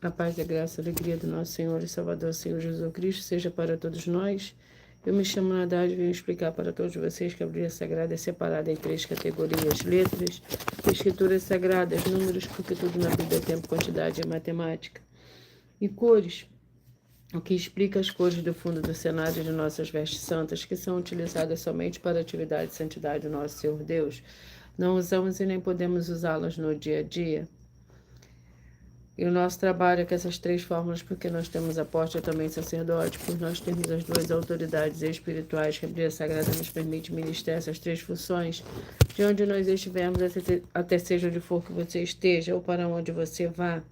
A paz e a graça e a alegria do nosso Senhor e Salvador, Senhor Jesus Cristo, seja para todos nós. Eu me chamo Nadade e venho explicar para todos vocês que a Bíblia Sagrada é separada em 3 categorias: letras, escrituras sagradas, números, porque tudo na Bíblia é tempo, quantidade e matemática, e cores, o que explica as cores do fundo do cenário de nossas vestes santas, que são utilizadas somente para a atividade e santidade do nosso Senhor Deus. Não usamos e nem podemos usá-las no dia a dia. E o nosso trabalho é com essas 3 fórmulas, porque nós temos apóstolo e também sacerdote, por nós termos as 2 autoridades espirituais que a Bíblia Sagrada nos permite ministrar essas 3 funções, de onde nós estivermos, até seja onde for que você esteja, ou para onde você vá.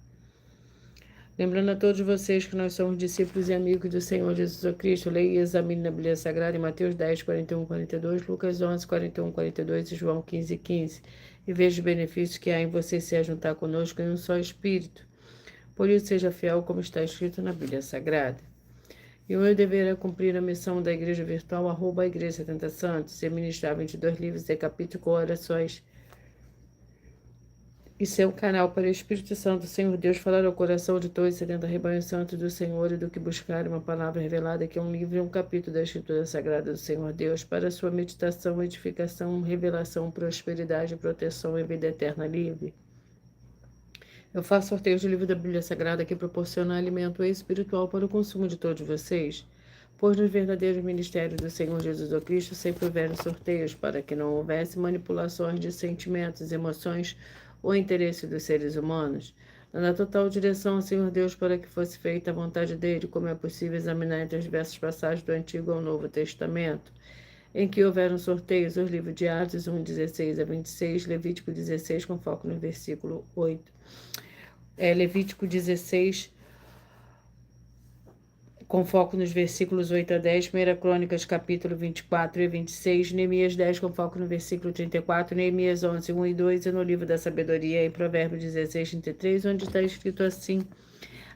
Lembrando a todos vocês que nós somos discípulos e amigos do Senhor Jesus Cristo, leia e examine na Bíblia Sagrada em Mateus 10, 41, 42, Lucas 11, 41, 42 e João 15, 15, e veja os benefícios que há em você se ajuntar conosco em um só Espírito. Por isso, seja fiel como está escrito na Bíblia Sagrada. E o meu dever é cumprir a missão da Igreja Virtual, @a Igreja 70 Santos, e ministrar 22 livros de capítulo com orações. E ser um canal para o Espírito Santo do Senhor Deus falar ao coração de todos os 70 rebanhos santos do Senhor, e do que buscar uma palavra revelada, que é um livro e um capítulo da Escritura Sagrada do Senhor Deus, para sua meditação, edificação, revelação, prosperidade, proteção e vida eterna livre. Eu faço sorteios de livro da Bíblia Sagrada que proporciona alimento espiritual para o consumo de todos vocês. Pois nos verdadeiros ministérios do Senhor Jesus Cristo sempre houveram sorteios para que não houvesse manipulações de sentimentos, emoções ou interesse dos seres humanos, dando a total direção ao Senhor Deus para que fosse feita a vontade dele, como é possível examinar entre as diversas passagens do Antigo ao Novo Testamento, em que houveram sorteios os livros de Atos 1, 16 a 26, Levítico 16, com foco no versículo 8. Levítico 16, com foco nos versículos 8 a 10, 1 Crônicas, capítulo 24 e 26, Neemias 10, com foco no versículo 34, Neemias 11, 1 e 2, e no livro da sabedoria, em Provérbios 16, 33, onde está escrito assim: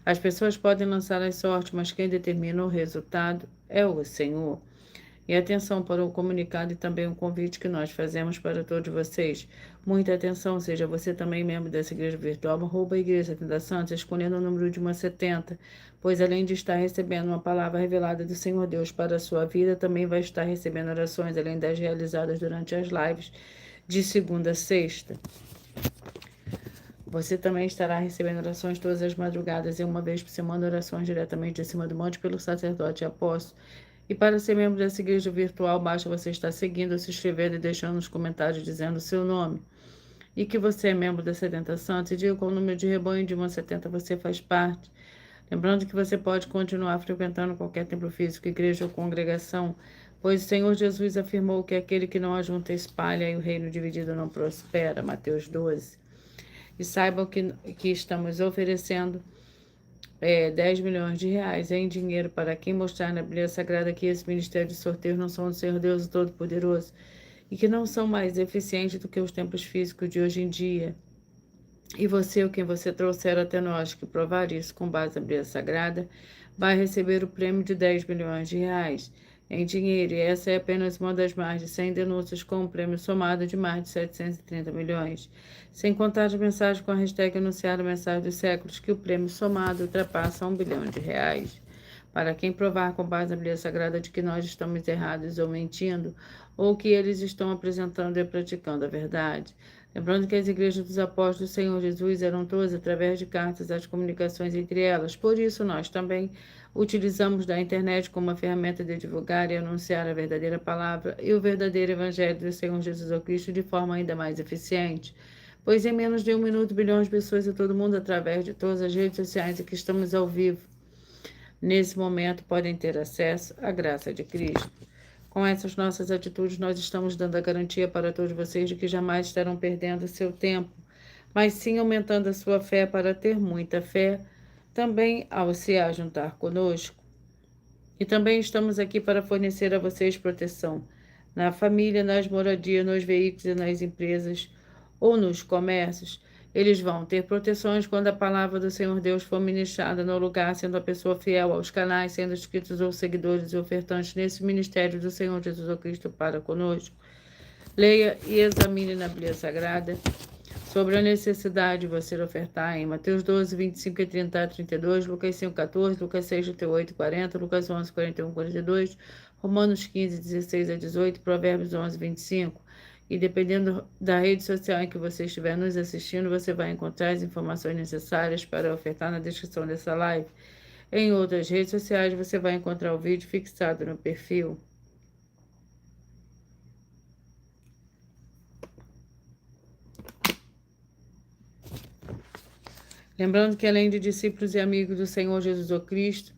as pessoas podem lançar as sortes, mas quem determina o resultado é o Senhor. E atenção para o comunicado e também um convite que nós fazemos para todos vocês. Muita atenção, seja você também membro dessa igreja virtual, @a Igreja 70 Santos, escolhendo o número de uma 70, pois além de estar recebendo uma palavra revelada do Senhor Deus para a sua vida, também vai estar recebendo orações, além das realizadas durante as lives de segunda a sexta. Você também estará recebendo orações todas as madrugadas e uma vez por semana, orações diretamente de cima do monte pelo sacerdote e apóstolo. E para ser membro dessa igreja virtual, basta você estar seguindo, se inscrevendo e deixando nos comentários dizendo o seu nome. E que você é membro da 70 Santos, e diga qual número de rebanho de uma 70 você faz parte. Lembrando que você pode continuar frequentando qualquer templo físico, igreja ou congregação, pois o Senhor Jesus afirmou que aquele que não ajunta espalha e o reino dividido não prospera. Mateus 12. E saibam que estamos oferecendo 10 milhões de reais em dinheiro para quem mostrar na Bíblia Sagrada que esse ministério de sorteios não são do Senhor Deus Todo-Poderoso e que não são mais eficientes do que os templos físicos de hoje em dia. E você, ou quem você trouxer até nós, que provar isso com base na Bíblia Sagrada, vai receber o prêmio de 10 milhões de reais em dinheiro. E essa é apenas uma das mais de 100 denúncias com um prêmio somado de mais de 730 milhões. Sem contar as mensagens com a hashtag anunciada mensagem dos séculos, que o prêmio somado ultrapassa 1 bilhão de reais. Para quem provar com base na Bíblia Sagrada de que nós estamos errados ou mentindo, ou que eles estão apresentando e praticando a verdade. Lembrando que as igrejas dos apóstolos do Senhor Jesus eram todas através de cartas, as comunicações entre elas. Por isso, nós também utilizamos da internet como uma ferramenta de divulgar e anunciar a verdadeira palavra e o verdadeiro evangelho do Senhor Jesus Cristo de forma ainda mais eficiente. Pois em menos de 1 minuto, bilhões de pessoas em todo mundo, através de todas as redes sociais em que estamos ao vivo, nesse momento, podem ter acesso à graça de Cristo. Com essas nossas atitudes, nós estamos dando a garantia para todos vocês de que jamais estarão perdendo seu tempo, mas sim aumentando a sua fé para ter muita fé, também ao se ajuntar conosco. E também estamos aqui para fornecer a vocês proteção na família, nas moradias, nos veículos e nas empresas ou nos comércios. Eles vão ter proteções quando a palavra do Senhor Deus for ministrada no lugar, sendo a pessoa fiel aos canais, sendo inscritos ou seguidores e ofertantes nesse ministério do Senhor Jesus Cristo para conosco. Leia e examine na Bíblia Sagrada sobre a necessidade de você ofertar em Mateus 12, 25 e 30 a 32, Lucas 5, 14, Lucas 6, 38 e 40, Lucas 11, 41 e 42, Romanos 15, 16 a 18, Provérbios 11, 25. E dependendo da rede social em que você estiver nos assistindo, você vai encontrar as informações necessárias para ofertar na descrição dessa live. Em outras redes sociais, você vai encontrar o vídeo fixado no perfil. Lembrando que além de discípulos e amigos do Senhor Jesus Cristo,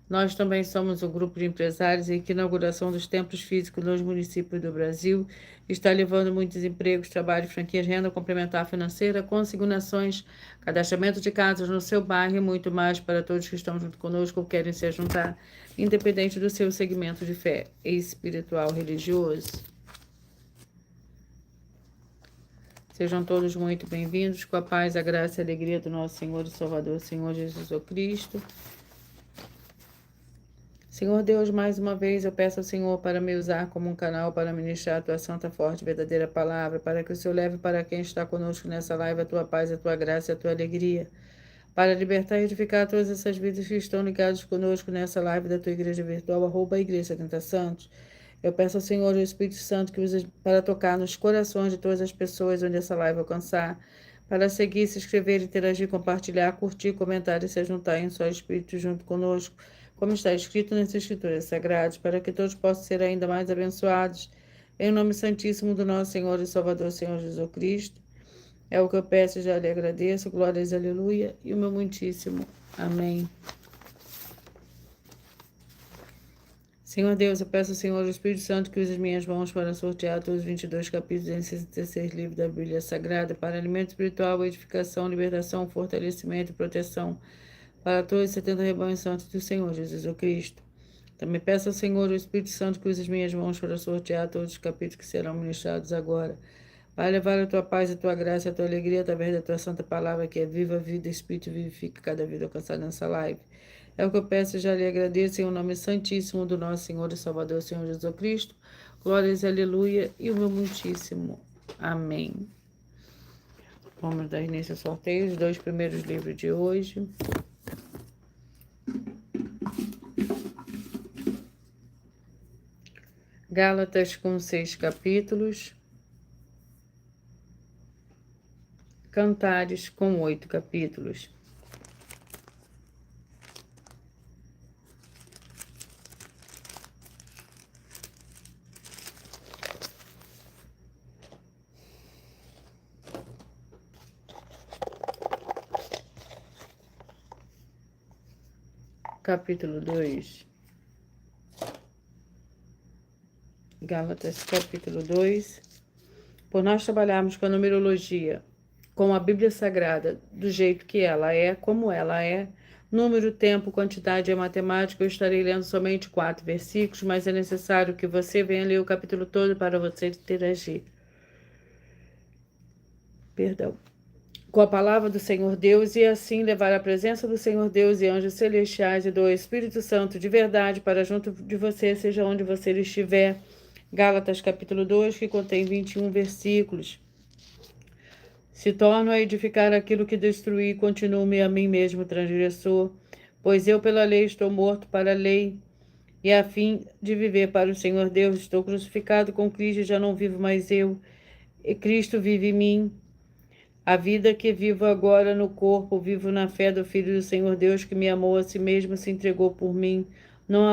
nós também somos um grupo de empresários e que a inauguração dos templos físicos nos municípios do Brasil está levando muitos empregos, trabalho, franquias, renda complementar financeira, consignações, cadastramento de casas no seu bairro e muito mais para todos que estão junto conosco ou querem se juntar, independente do seu segmento de fé espiritual religioso. Sejam todos muito bem-vindos, com a paz, a graça e a alegria do nosso Senhor e Salvador, Senhor Jesus Cristo. Senhor Deus, mais uma vez eu peço ao Senhor para me usar como um canal para ministrar a tua santa, forte e verdadeira palavra, para que o Senhor leve para quem está conosco nessa live a tua paz, a tua graça e a tua alegria, para libertar e edificar todas essas vidas que estão ligadas conosco nessa live da tua igreja virtual, @Igreja 70 Santos. Eu peço ao Senhor, o Espírito Santo, que use para tocar nos corações de todas as pessoas onde essa live alcançar, para seguir, se inscrever, interagir, compartilhar, curtir, comentar e se juntar em só Espírito junto conosco, como está escrito nas Escrituras Sagradas, para que todos possam ser ainda mais abençoados. Em nome santíssimo do nosso Senhor e Salvador, Senhor Jesus Cristo. É o que eu peço e já lhe agradeço. Glórias, aleluia. E o meu muitíssimo amém. Senhor Deus, eu peço ao Senhor, o Espírito Santo, que use as minhas mãos para sortear todos os 22 capítulos e 66 livros da Bíblia Sagrada, para alimento espiritual, edificação, libertação, fortalecimento e proteção, para todos os 70 rebanhos santos do Senhor Jesus Cristo. Também peço ao Senhor, o Espírito Santo, que use as minhas mãos para sortear todos os capítulos que serão ministrados agora, para levar a tua paz, a tua graça, a tua alegria, através da tua santa palavra, que é viva, vida, Espírito, vivifica cada vida alcançada nessa live. É o que eu peço e já lhe agradeço em o nome santíssimo do nosso Senhor e Salvador, Senhor Jesus Cristo. Glórias, aleluia, e o meu muitíssimo amém. Vamos dar início ao sorteio, os 2 primeiros livros de hoje. Gálatas com 6 capítulos. Cantares com 8 capítulos. Capítulo 2. Gálatas, capítulo 2. Por nós trabalharmos com a numerologia, com a Bíblia Sagrada, do jeito que ela é, como ela é, número, tempo, quantidade é matemática, eu estarei lendo somente 4 versículos, mas é necessário que você venha ler o capítulo todo para você interagir. Com a palavra do Senhor Deus, e assim levar a presença do Senhor Deus e anjos celestiais e do Espírito Santo de verdade para junto de você, seja onde você estiver. Gálatas capítulo 2, que contém 21 versículos. Se torno a edificar aquilo que destruí, continuo-me a mim mesmo transgressor, pois eu pela lei estou morto para a lei, e a fim de viver para o Senhor Deus, estou crucificado com Cristo e já não vivo mais eu, e Cristo vive em mim. A vida que vivo agora no corpo, vivo na fé do Filho do Senhor Deus, que me amou a si mesmo e se entregou por mim. Não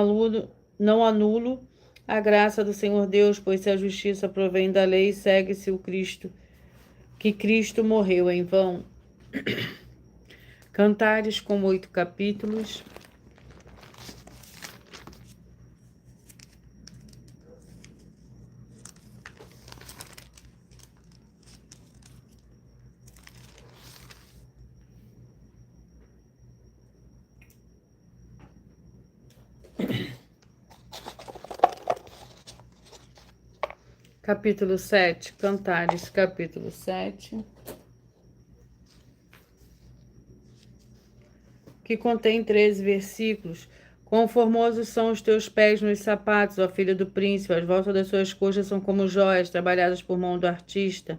anulo a graça do Senhor Deus, pois se a justiça provém da lei, segue-se o Cristo, que Cristo morreu em vão. Cantares com 8 capítulos. Capítulo 7, Cantares, capítulo 7, que contém 13 versículos. Quão formosos são os teus pés nos sapatos, ó filha do príncipe, as voltas das suas coxas são como joias, trabalhadas por mão do artista.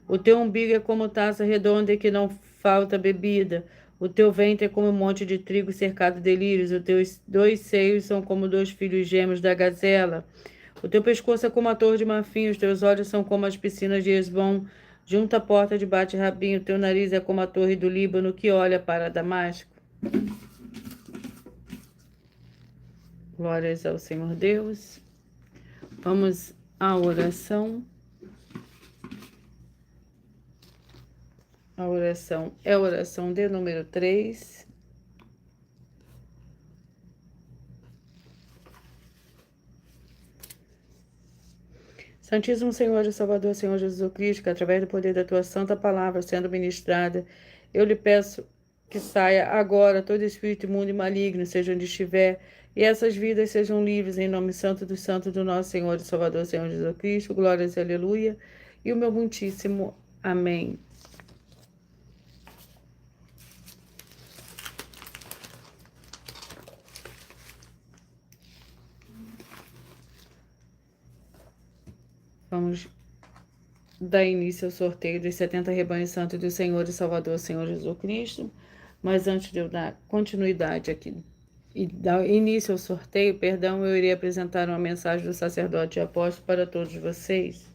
O teu umbigo é como taça redonda em que não falta bebida. O teu ventre é como um monte de trigo cercado de lírios. Os teus 2 seios são como 2 filhos gêmeos da gazela. O teu pescoço é como a torre de marfim. Os teus olhos são como as piscinas de Hesbom. Junto à porta de Bate-Rabim. O teu nariz é como a torre do Líbano que olha para Damasco. Glórias ao Senhor Deus. Vamos à oração. A oração é a oração de número 3. Santíssimo Senhor e Salvador, Senhor Jesus Cristo, que através do poder da tua santa palavra sendo ministrada, eu lhe peço que saia agora todo espírito imundo e maligno, seja onde estiver, e essas vidas sejam livres em nome santo dos santos do nosso Senhor e Salvador, Senhor Jesus Cristo. Glórias e aleluia. E o meu muitíssimo amém. Vamos dar início ao sorteio dos 70 rebanhos santos do Senhor e Salvador, Senhor Jesus Cristo. Mas antes de eu dar continuidade aqui e dar início ao sorteio, perdão, eu irei apresentar uma mensagem do sacerdote e apóstolo para todos vocês.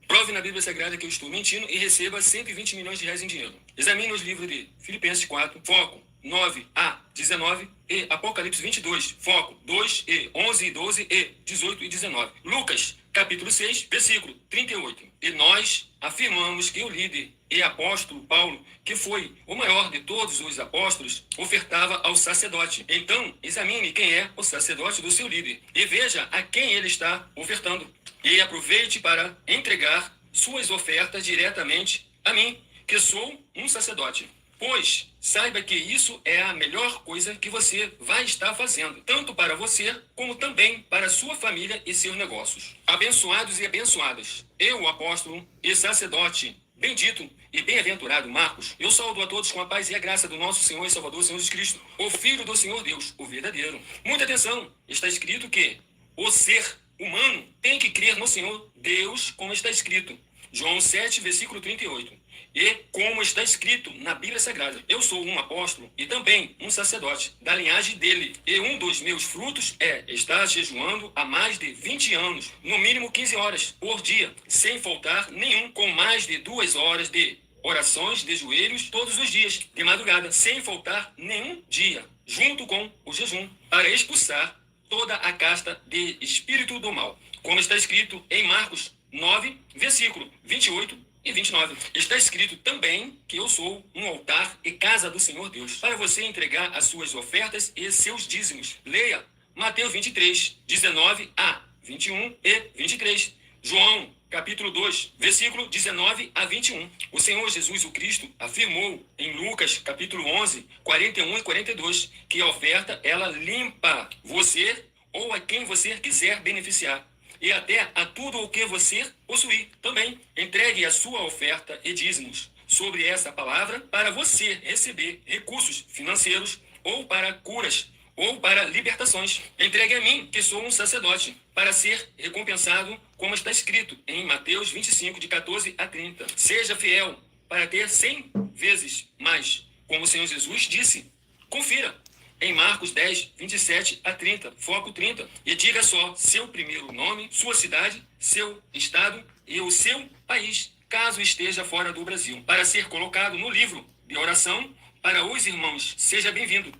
Prove na Bíblia Sagrada que eu estou mentindo e receba 120 milhões de reais em dinheiro. Examine os livros de Filipenses 4, foco 9 a 19 e Apocalipse 22, foco 2 e 11 e 12 e 18 e 19. Lucas, capítulo 6, versículo 38. E nós afirmamos que o líder e apóstolo Paulo, que foi o maior de todos os apóstolos, ofertava ao sacerdote. Então, examine quem é o sacerdote do seu líder e veja a quem ele está ofertando. E aproveite para entregar suas ofertas diretamente a mim, que sou um sacerdote. Pois saiba que isso é a melhor coisa que você vai estar fazendo, tanto para você, como também para sua família e seus negócios. Abençoados e abençoadas, eu, apóstolo e sacerdote, bendito e bem-aventurado Marcos, eu saúdo a todos com a paz e a graça do nosso Senhor e Salvador, Senhor Jesus Cristo, o Filho do Senhor Deus, o verdadeiro. Muita atenção, está escrito que o ser humano tem que crer no Senhor Deus, como está escrito. João 7, versículo 38. E como está escrito na Bíblia Sagrada, eu sou um apóstolo e também um sacerdote da linhagem dele. E um dos meus frutos é estar jejuando há mais de 20 anos, no mínimo 15 horas por dia, sem faltar nenhum, com mais de 2 horas de orações de joelhos todos os dias, de madrugada, sem faltar nenhum dia, junto com o jejum, para expulsar toda a casta de espírito do mal. Como está escrito em Marcos 9, versículo 28 e 29. Está escrito também que eu sou um altar e casa do Senhor Deus, para você entregar as suas ofertas e seus dízimos. Leia Mateus 23, 19 a 21 e 23. João, capítulo 2, versículo 19 a 21. O Senhor Jesus, o Cristo, afirmou em Lucas, capítulo 11, 41 e 42, que a oferta, ela limpa você ou a quem você quiser beneficiar, e até a tudo o que você possuir. Também entregue a sua oferta e dízimos sobre essa palavra para você receber recursos financeiros ou para curas ou para libertações. Entregue a mim, que sou um sacerdote, para ser recompensado, como está escrito em Mateus 25, de 14 a 30. Seja fiel para ter 100 vezes mais, como o Senhor Jesus disse. Confira em Marcos 10, 27 a 30, foco 30. E diga só seu primeiro nome, sua cidade, seu estado e o seu país, caso esteja fora do Brasil, para ser colocado no livro de oração para os irmãos. Seja bem-vindo.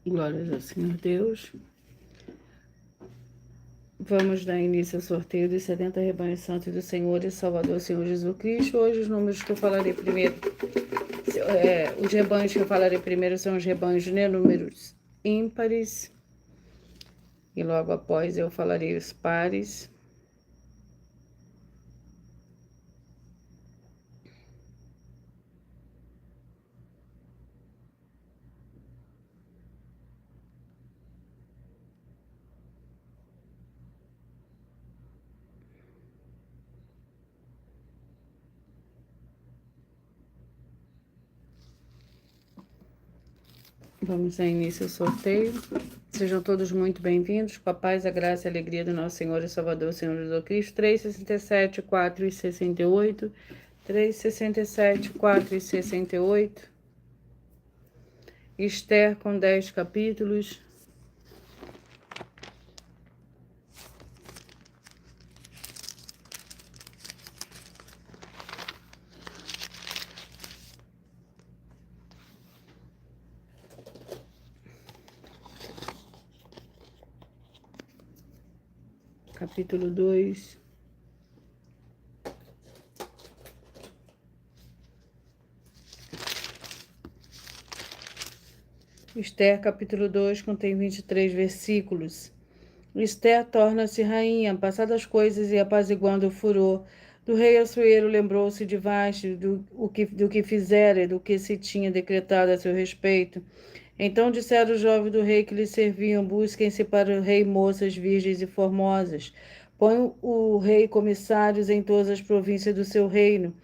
Glórias ao Senhor Deus. Vamos dar início ao sorteio dos 70 rebanhos santos do Senhor e Salvador, Senhor Jesus Cristo. Hoje os números que eu falarei primeiro, os rebanhos que eu falarei primeiro são os rebanhos de números ímpares. E logo após eu falarei os pares. Vamos dar início ao sorteio. Sejam todos muito bem-vindos, com a paz, a graça e a alegria do nosso Senhor e Salvador, Senhor Jesus Cristo. 3,67, 4,68. 3,67, 4,68. Esther com 10 capítulos. Capítulo 2. Esther, capítulo 2, contém 23 versículos. Esther torna-se rainha, passadas as coisas e apaziguando o furor do rei Assuero, lembrou-se de Vasti, do que fizera e do que se tinha decretado a seu respeito. Então disseram os jovens do rei que lhe serviam: busquem-se para o rei moças virgens e formosas. Põe o rei comissários em todas as províncias do seu reino,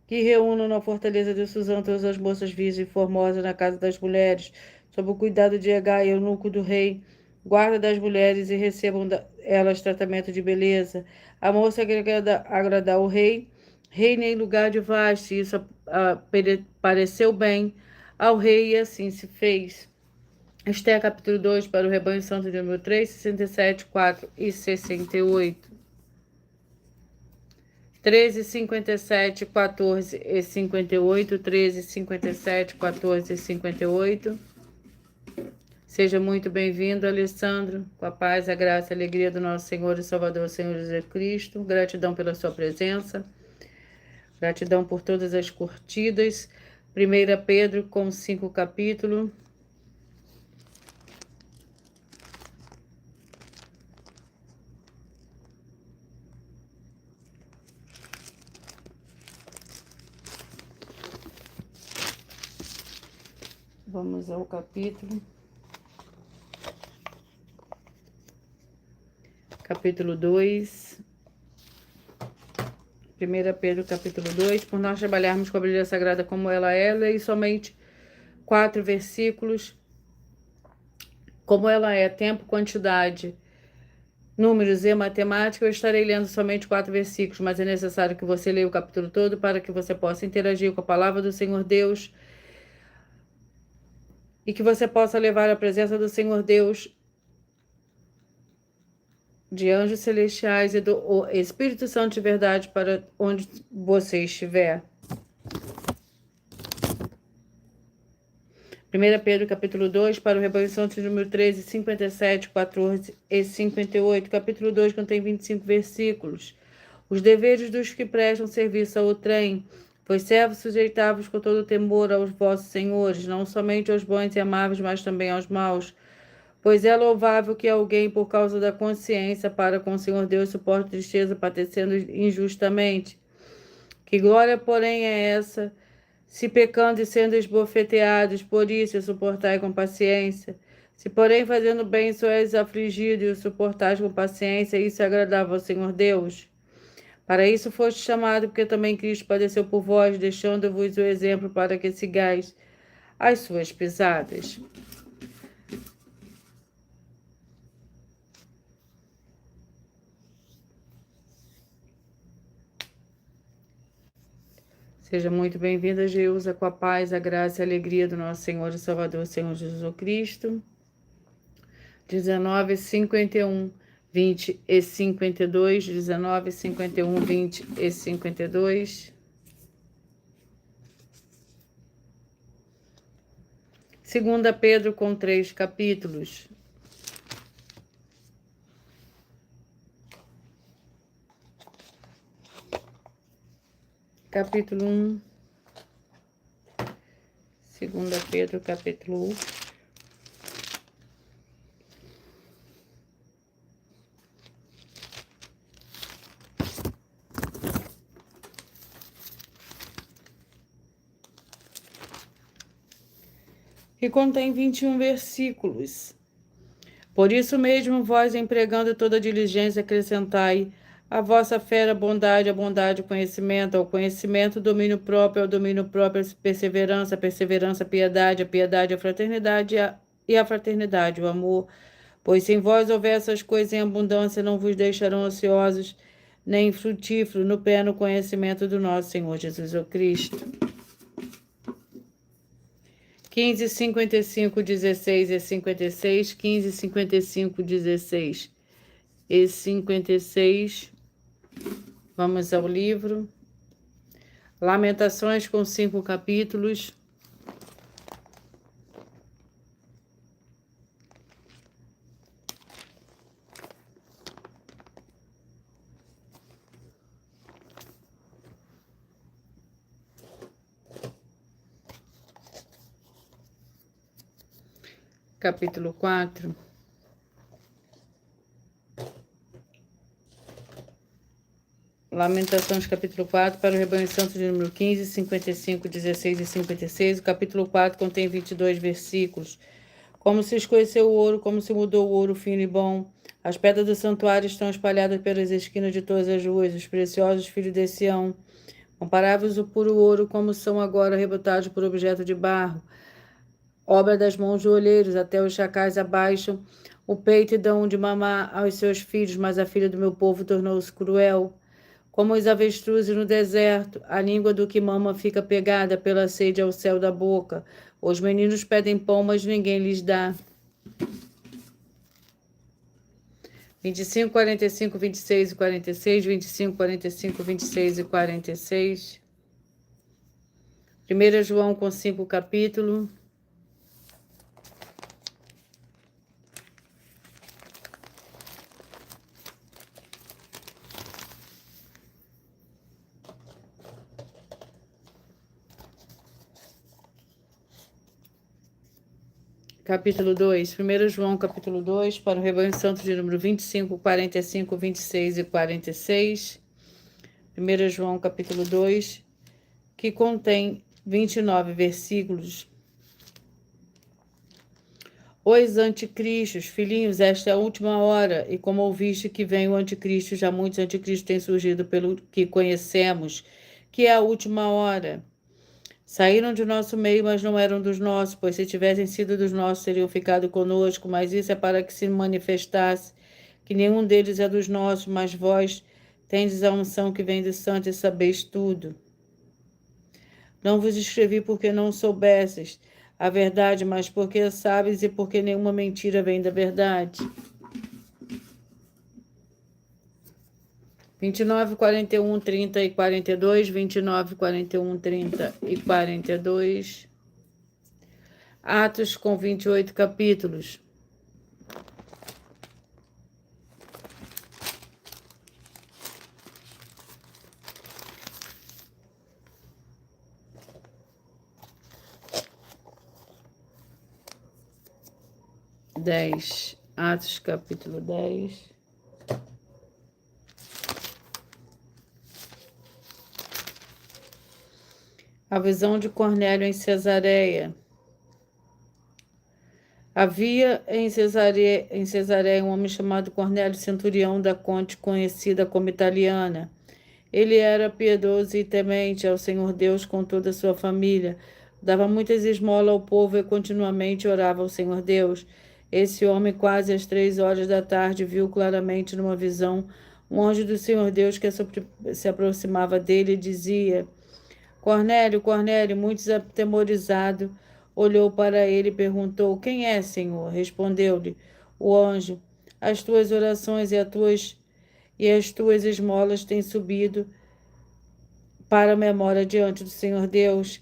que reúnam na fortaleza de Suzã todas as moças virgens e formosas na casa das mulheres, sob o cuidado de Hegai, eunuco do rei, guarda das mulheres, e recebam elas tratamento de beleza. A moça que agradar o rei, reina em lugar de Vasti. Isso pareceu bem ao rei, e assim se fez. Esther, capítulo 2, para o rebanho santo de número 3, 67, 4 e 68. 13, 57, 14 e 58. 13, 57, 14 e 58. Seja muito bem-vindo, Alessandro, com a paz, a graça e a alegria do nosso Senhor e Salvador, Senhor Jesus Cristo. Gratidão pela sua presença. Gratidão por todas as curtidas. 1 Pedro com 5 capítulos. Vamos ao capítulo. Capítulo 2. 1 Pedro, capítulo 2. Por nós trabalharmos com a Bíblia Sagrada como ela é, leia somente 4 versículos. Como ela é, tempo, quantidade, números e matemática, eu estarei lendo somente 4 versículos, mas é necessário que você leia o capítulo todo para que você possa interagir com a palavra do Senhor Deus e que você possa levar a presença do Senhor Deus, de anjos celestiais e do Espírito Santo de verdade para onde você estiver. 1 Pedro, capítulo 2, para o rebanho santo, número 13, 57, 14 e 58. Capítulo 2 contém 25 versículos. Os deveres dos que prestam serviço ao trem. Pois servos, sujeitai-vos com todo temor aos vossos senhores, não somente aos bons e amáveis, mas também aos maus. Pois é louvável que alguém, por causa da consciência, para com o Senhor Deus, suporte tristeza, padecendo injustamente. Que glória, porém, é essa, se pecando e sendo esbofeteados, por isso suportai com paciência. Se, porém, fazendo bem, sois afligido e o suportais com paciência, isso é agradável ao Senhor Deus. Para isso foste chamado, porque também Cristo padeceu por vós, deixando-vos o exemplo para que sigais as suas pisadas. Seja muito bem-vinda, Geusa, com a paz, a graça e a alegria do nosso Senhor e Salvador, Senhor Jesus Cristo. 19, 51, 20 e 52. 19, 51, 20 e 52. 2 Pedro com 3 capítulos. Capítulo 1. 2 Pedro, capítulo 1. Que contém 21 versículos. Por isso mesmo, vós, empregando toda diligência, acrescentai a vossa fé, a bondade, conhecimento, ao conhecimento, domínio próprio, ao domínio próprio, perseverança, a piedade, a fraternidade e a fraternidade, o amor, Pois se em vós houver essas coisas em abundância, não vos deixarão ociosos, nem frutíferos no pleno conhecimento do nosso Senhor Jesus o Cristo. 15, 55, 16 e 56, 15, 55, 16 e 56. Vamos ao livro. Lamentações com 5 capítulos. Capítulo 4. Lamentações, capítulo 4, para o rebanho santo de número 15, 55, 16 e 56. O capítulo 4 contém 22 versículos. Como se escureceu o ouro, como se mudou o ouro fino e bom. As pedras do santuário estão espalhadas pelas esquinas de todas as ruas. Os preciosos filhos de Sião, comparáveis ao puro ouro, como são agora arrebatados por objeto de barro. Obra das mãos de olheiros, até os chacais abaixam o peito e dão de mamar aos seus filhos, mas a filha do meu povo tornou-se cruel. Como os avestruzes no deserto, a língua do que mama fica pegada pela sede ao céu da boca. Os meninos pedem pão, mas ninguém lhes dá. 25, 45, 26 e 46, 25, 45, 26 e 46. 1 João com 5 capítulos. Capítulo 2, 1 João, capítulo 2, para o rebanho santo de número 25, 45, 26 e 46. 1 João, capítulo 2, que contém 29 versículos. Os anticristos, filhinhos, esta é a última hora, e como ouviste que vem o anticristo, já muitos anticristos têm surgido pelo que conhecemos, que é a última hora. Saíram de nosso meio, mas não eram dos nossos, pois se tivessem sido dos nossos, teriam ficado conosco, mas isso é para que se manifestasse que nenhum deles é dos nossos, mas vós tendes a unção que vem do santo e sabeis tudo. Não vos escrevi porque não soubesses a verdade, mas porque sabes e porque nenhuma mentira vem da verdade. 29, 41, 30 e 42, 29, 41, 30 e 42. Atos com 28 capítulos. Atos capítulo 10. A visão de Cornélio em Cesareia. Havia em Cesareia um homem chamado Cornélio, centurião da corte conhecida como italiana. Ele era piedoso e temente ao Senhor Deus com toda a sua família. Dava muitas esmolas ao povo e continuamente orava ao Senhor Deus. Esse homem, quase às 3 horas da tarde, viu claramente numa visão um anjo do Senhor Deus que se aproximava dele e dizia: Cornélio, Cornélio, muito atemorizado, olhou para ele e perguntou: Quem é, Senhor? Respondeu-lhe o anjo: As tuas orações e as tuas esmolas têm subido para a memória diante do Senhor Deus.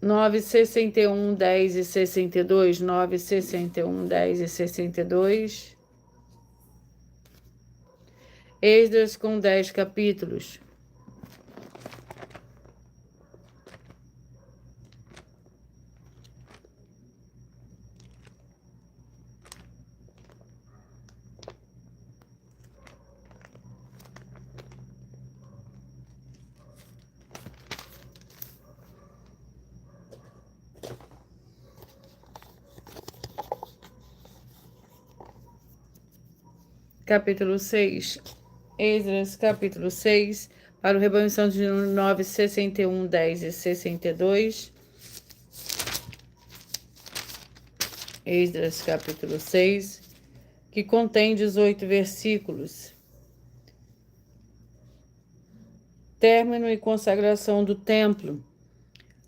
9, 61, 10 e 62. 9, 61, 10 e 62. Esdras com 10 capítulos. Capítulo 6. Esdras, capítulo 6, para o rebanho santo de número 9, 61, 10 e 62. Esdras capítulo 6, que contém 18 versículos. Término e consagração do templo.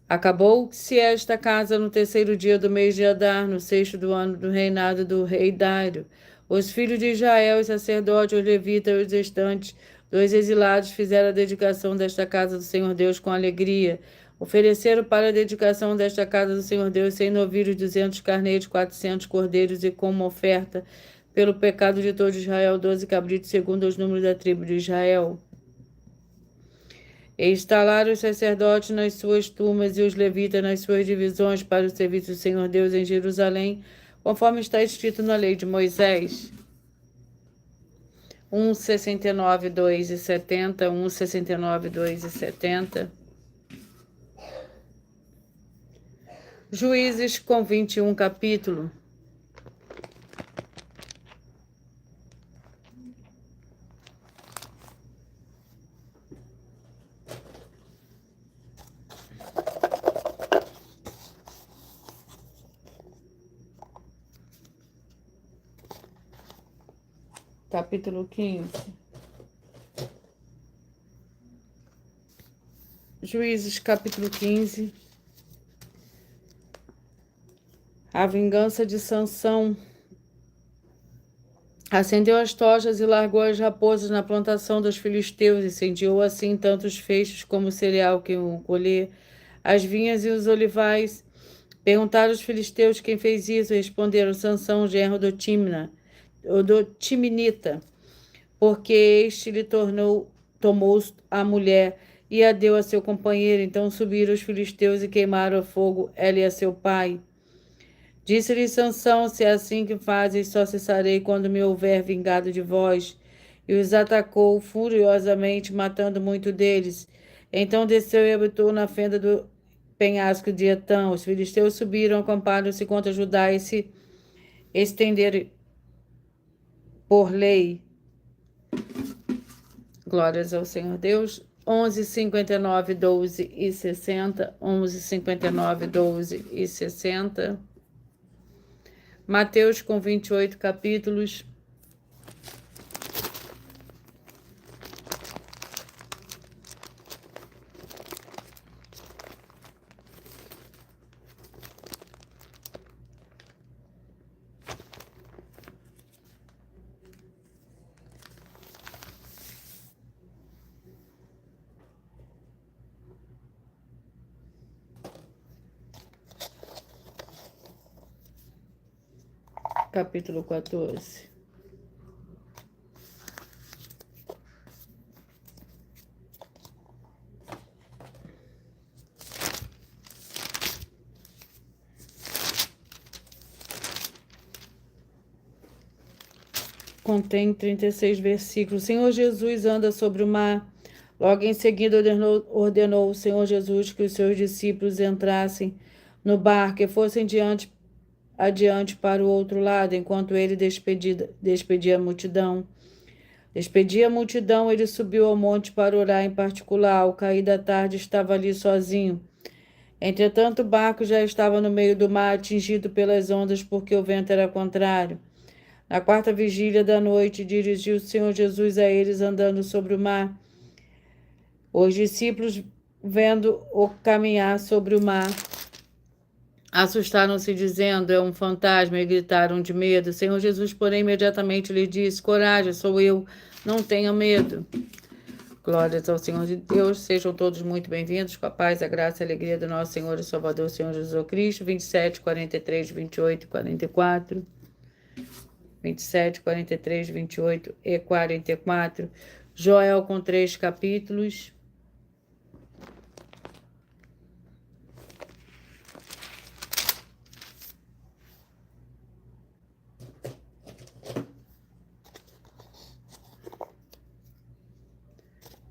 Acabou-se esta casa no terceiro dia do mês de Adar, no sexto do ano do reinado do rei Dário. Os filhos de Israel, os sacerdotes, os levitas e os restantes dos exilados fizeram a dedicação desta casa do Senhor Deus com alegria. Ofereceram para a dedicação desta casa do Senhor Deus 100 novilhos, 200 carneiros, 400 cordeiros e como oferta pelo pecado de todo Israel, 12 cabritos segundo os números da tribo de Israel. E instalaram os sacerdotes nas suas turmas e os levitas nas suas divisões para o serviço do Senhor Deus em Jerusalém, conforme está escrito na lei de Moisés. 1:69, 2 e 70, 1:69, 2 e 70. Juízes com 21 capítulo. Capítulo 15. Juízes, capítulo 15. A vingança de Sansão. Acendeu as tochas e largou as raposas na plantação dos filisteus, incendiou assim tanto os feixes como o cereal que iam colher, as vinhas e os olivais. Perguntaram os filisteus quem fez isso, e responderam: Sansão, genro do Timinita, porque este lhe tomou a mulher e a deu a seu companheiro. Então subiram os filisteus e queimaram a fogo ela e a seu pai. Disse-lhe Sansão: se é assim que fazes, só cessarei quando me houver vingado de vós. E os atacou furiosamente, matando muito deles. Então desceu e habitou na fenda do penhasco de Etã. Os filisteus subiram, acamparam-se contra Judá e se estenderam por lei. Glórias ao Senhor Deus. 11:59, 12 e 60. 11:59, 12 e 60. Mateus com 28 capítulos. Capítulo 14. Contém 36 versículos. O Senhor Jesus anda sobre o mar. Logo em seguida ordenou o Senhor Jesus que os seus discípulos entrassem no barco e fossem adiante para o outro lado, enquanto ele despedia a multidão. Despedia a multidão, ele subiu ao monte para orar em particular. Ao cair da tarde, estava ali sozinho. Entretanto, o barco já estava no meio do mar, atingido pelas ondas, porque o vento era contrário. Na quarta vigília da noite, dirigiu o Senhor Jesus a eles andando sobre o mar. Os discípulos, vendo-o caminhar sobre o mar, assustaram-se, dizendo: é um fantasma, e gritaram de medo. O Senhor Jesus, porém, imediatamente lhe disse: coragem, sou eu, não tenha medo. Glórias ao Senhor de Deus, sejam todos muito bem-vindos, com a paz, a graça e a alegria do nosso Senhor e Salvador, Senhor Jesus Cristo. 27, 43, 28 e 44. 27, 43, 28 e 44. Joel com 3 capítulos.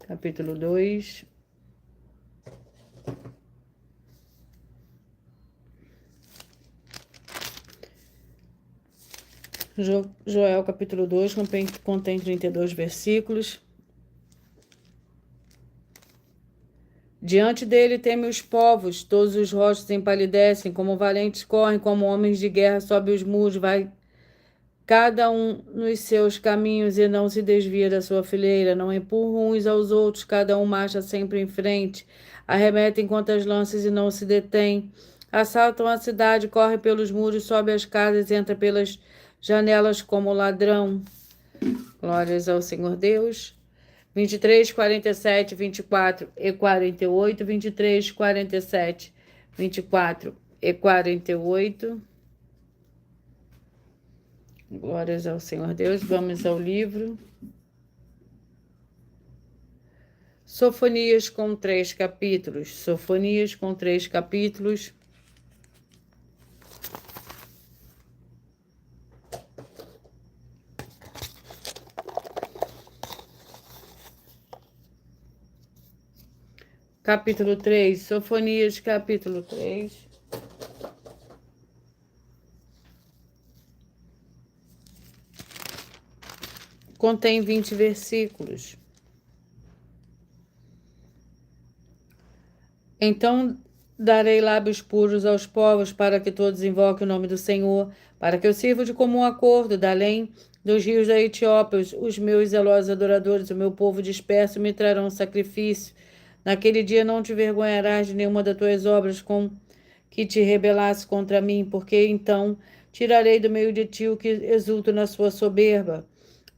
Capítulo 2. Joel capítulo 2 contém 32 versículos. Diante dele temem os povos, todos os rostos empalidecem, como valentes correm, como homens de guerra sobe os muros, vai cada um nos seus caminhos e não se desvia da sua fileira, não empurram uns aos outros, cada um marcha sempre em frente, arremetem contra as lanças e não se detêm, assaltam a cidade, correm pelos muros, sobe as casas, entra pelas janelas como ladrão. Glórias ao Senhor Deus. 23, 47, 24 e 48, 23, 47, 24 e 48. Glórias ao Senhor Deus. Vamos ao livro. Sofonias com 3 capítulos. Sofonias com 3 capítulos. Capítulo 3, Sofonias, capítulo 3. Contém 20 versículos. Então darei lábios puros aos povos, para que todos invoquem o nome do Senhor, para que eu sirva de comum acordo, da além dos rios da Etiópia, os meus zelosos adoradores, o meu povo disperso me trarão sacrifício. Naquele dia não te vergonharás de nenhuma das tuas obras com que te rebelasse contra mim, porque então tirarei do meio de ti o que exulta na sua soberba.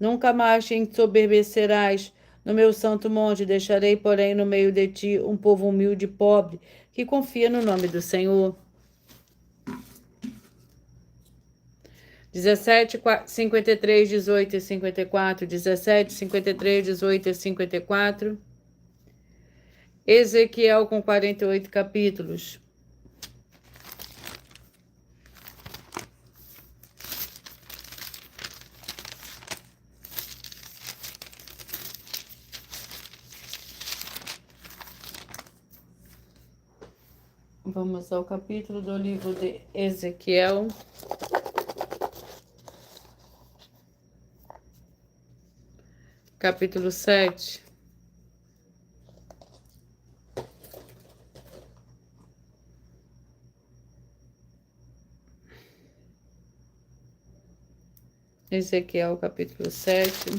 Nunca mais te ensoberbecerás no meu santo monte, deixarei, porém, no meio de ti um povo humilde e pobre, que confia no nome do Senhor. 17, 53, 18 e 54, 17, 53, 18 e 54. Ezequiel com 48 capítulos. Vamos ao capítulo do livro de Ezequiel. Capítulo 7. Ezequiel, capítulo 7.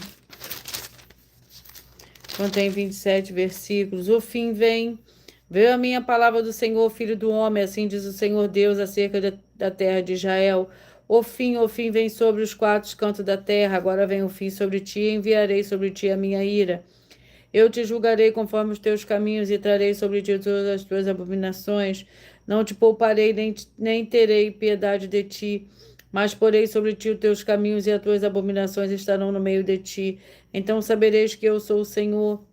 Contém 27 versículos. O fim vem. Veio a minha palavra do Senhor, filho do homem, assim diz o Senhor Deus acerca da terra de Israel. O fim vem sobre os 4 cantos da terra. Agora vem o fim sobre ti, e enviarei sobre ti a minha ira. Eu te julgarei conforme os teus caminhos e trarei sobre ti todas as tuas abominações. Não te pouparei, nem terei piedade de ti, mas porei sobre ti os teus caminhos e as tuas abominações estarão no meio de ti. Então sabereis que eu sou o Senhor.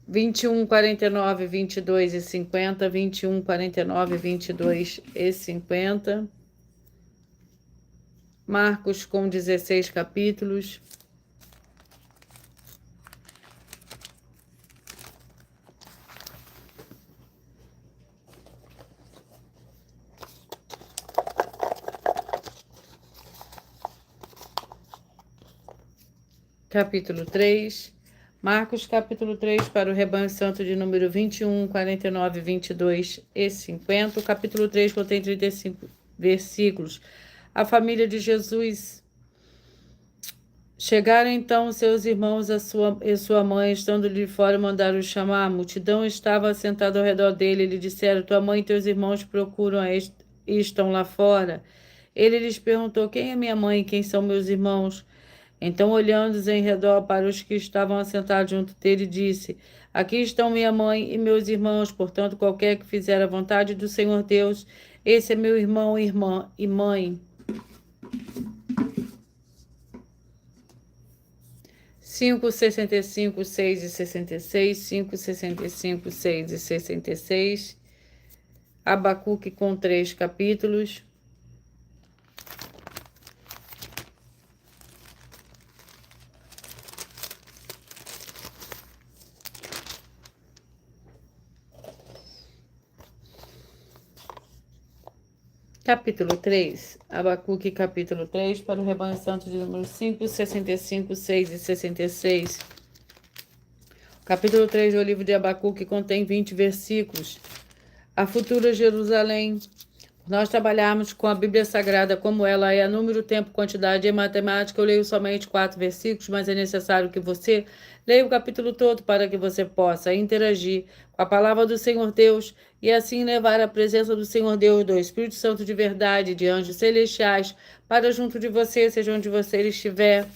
21, 49, 22 e 50. 21, 49, 22 e 50. Marcos com 16 capítulos. Capítulo 3. Marcos, capítulo 3, para o rebanho santo de número 21, 49, 22 e 50. O capítulo 3 contém 35 versículos. A família de Jesus. Chegaram então seus irmãos e sua mãe, estando-lhe fora, mandaram chamar. A multidão estava assentada ao redor dele. Lhe disseram: tua mãe e teus irmãos procuram e estão lá fora. Ele lhes perguntou: quem é minha mãe e quem são meus irmãos? Então, olhando em redor para os que estavam assentados junto dele, disse: aqui estão minha mãe e meus irmãos, portanto, qualquer que fizer a vontade do Senhor Deus, esse é meu irmão, irmã e mãe. 5, 65, 6 e 66, 5, 65, 6 e 66. Abacuque com 3 capítulos. Capítulo 3, Abacuque, capítulo 3, para o rebanho santo de número 5, 65, 6 e 66. Capítulo 3 do livro de Abacuque contém 20 versículos. A futura Jerusalém. Nós trabalharmos com a Bíblia Sagrada como ela é, número, tempo, quantidade e matemática. Eu leio somente 4 versículos, mas é necessário que você leia o capítulo todo para que você possa interagir com a palavra do Senhor Deus e assim levar a presença do Senhor Deus, do Espírito Santo de verdade, de anjos celestiais, para junto de você, seja onde você estiver.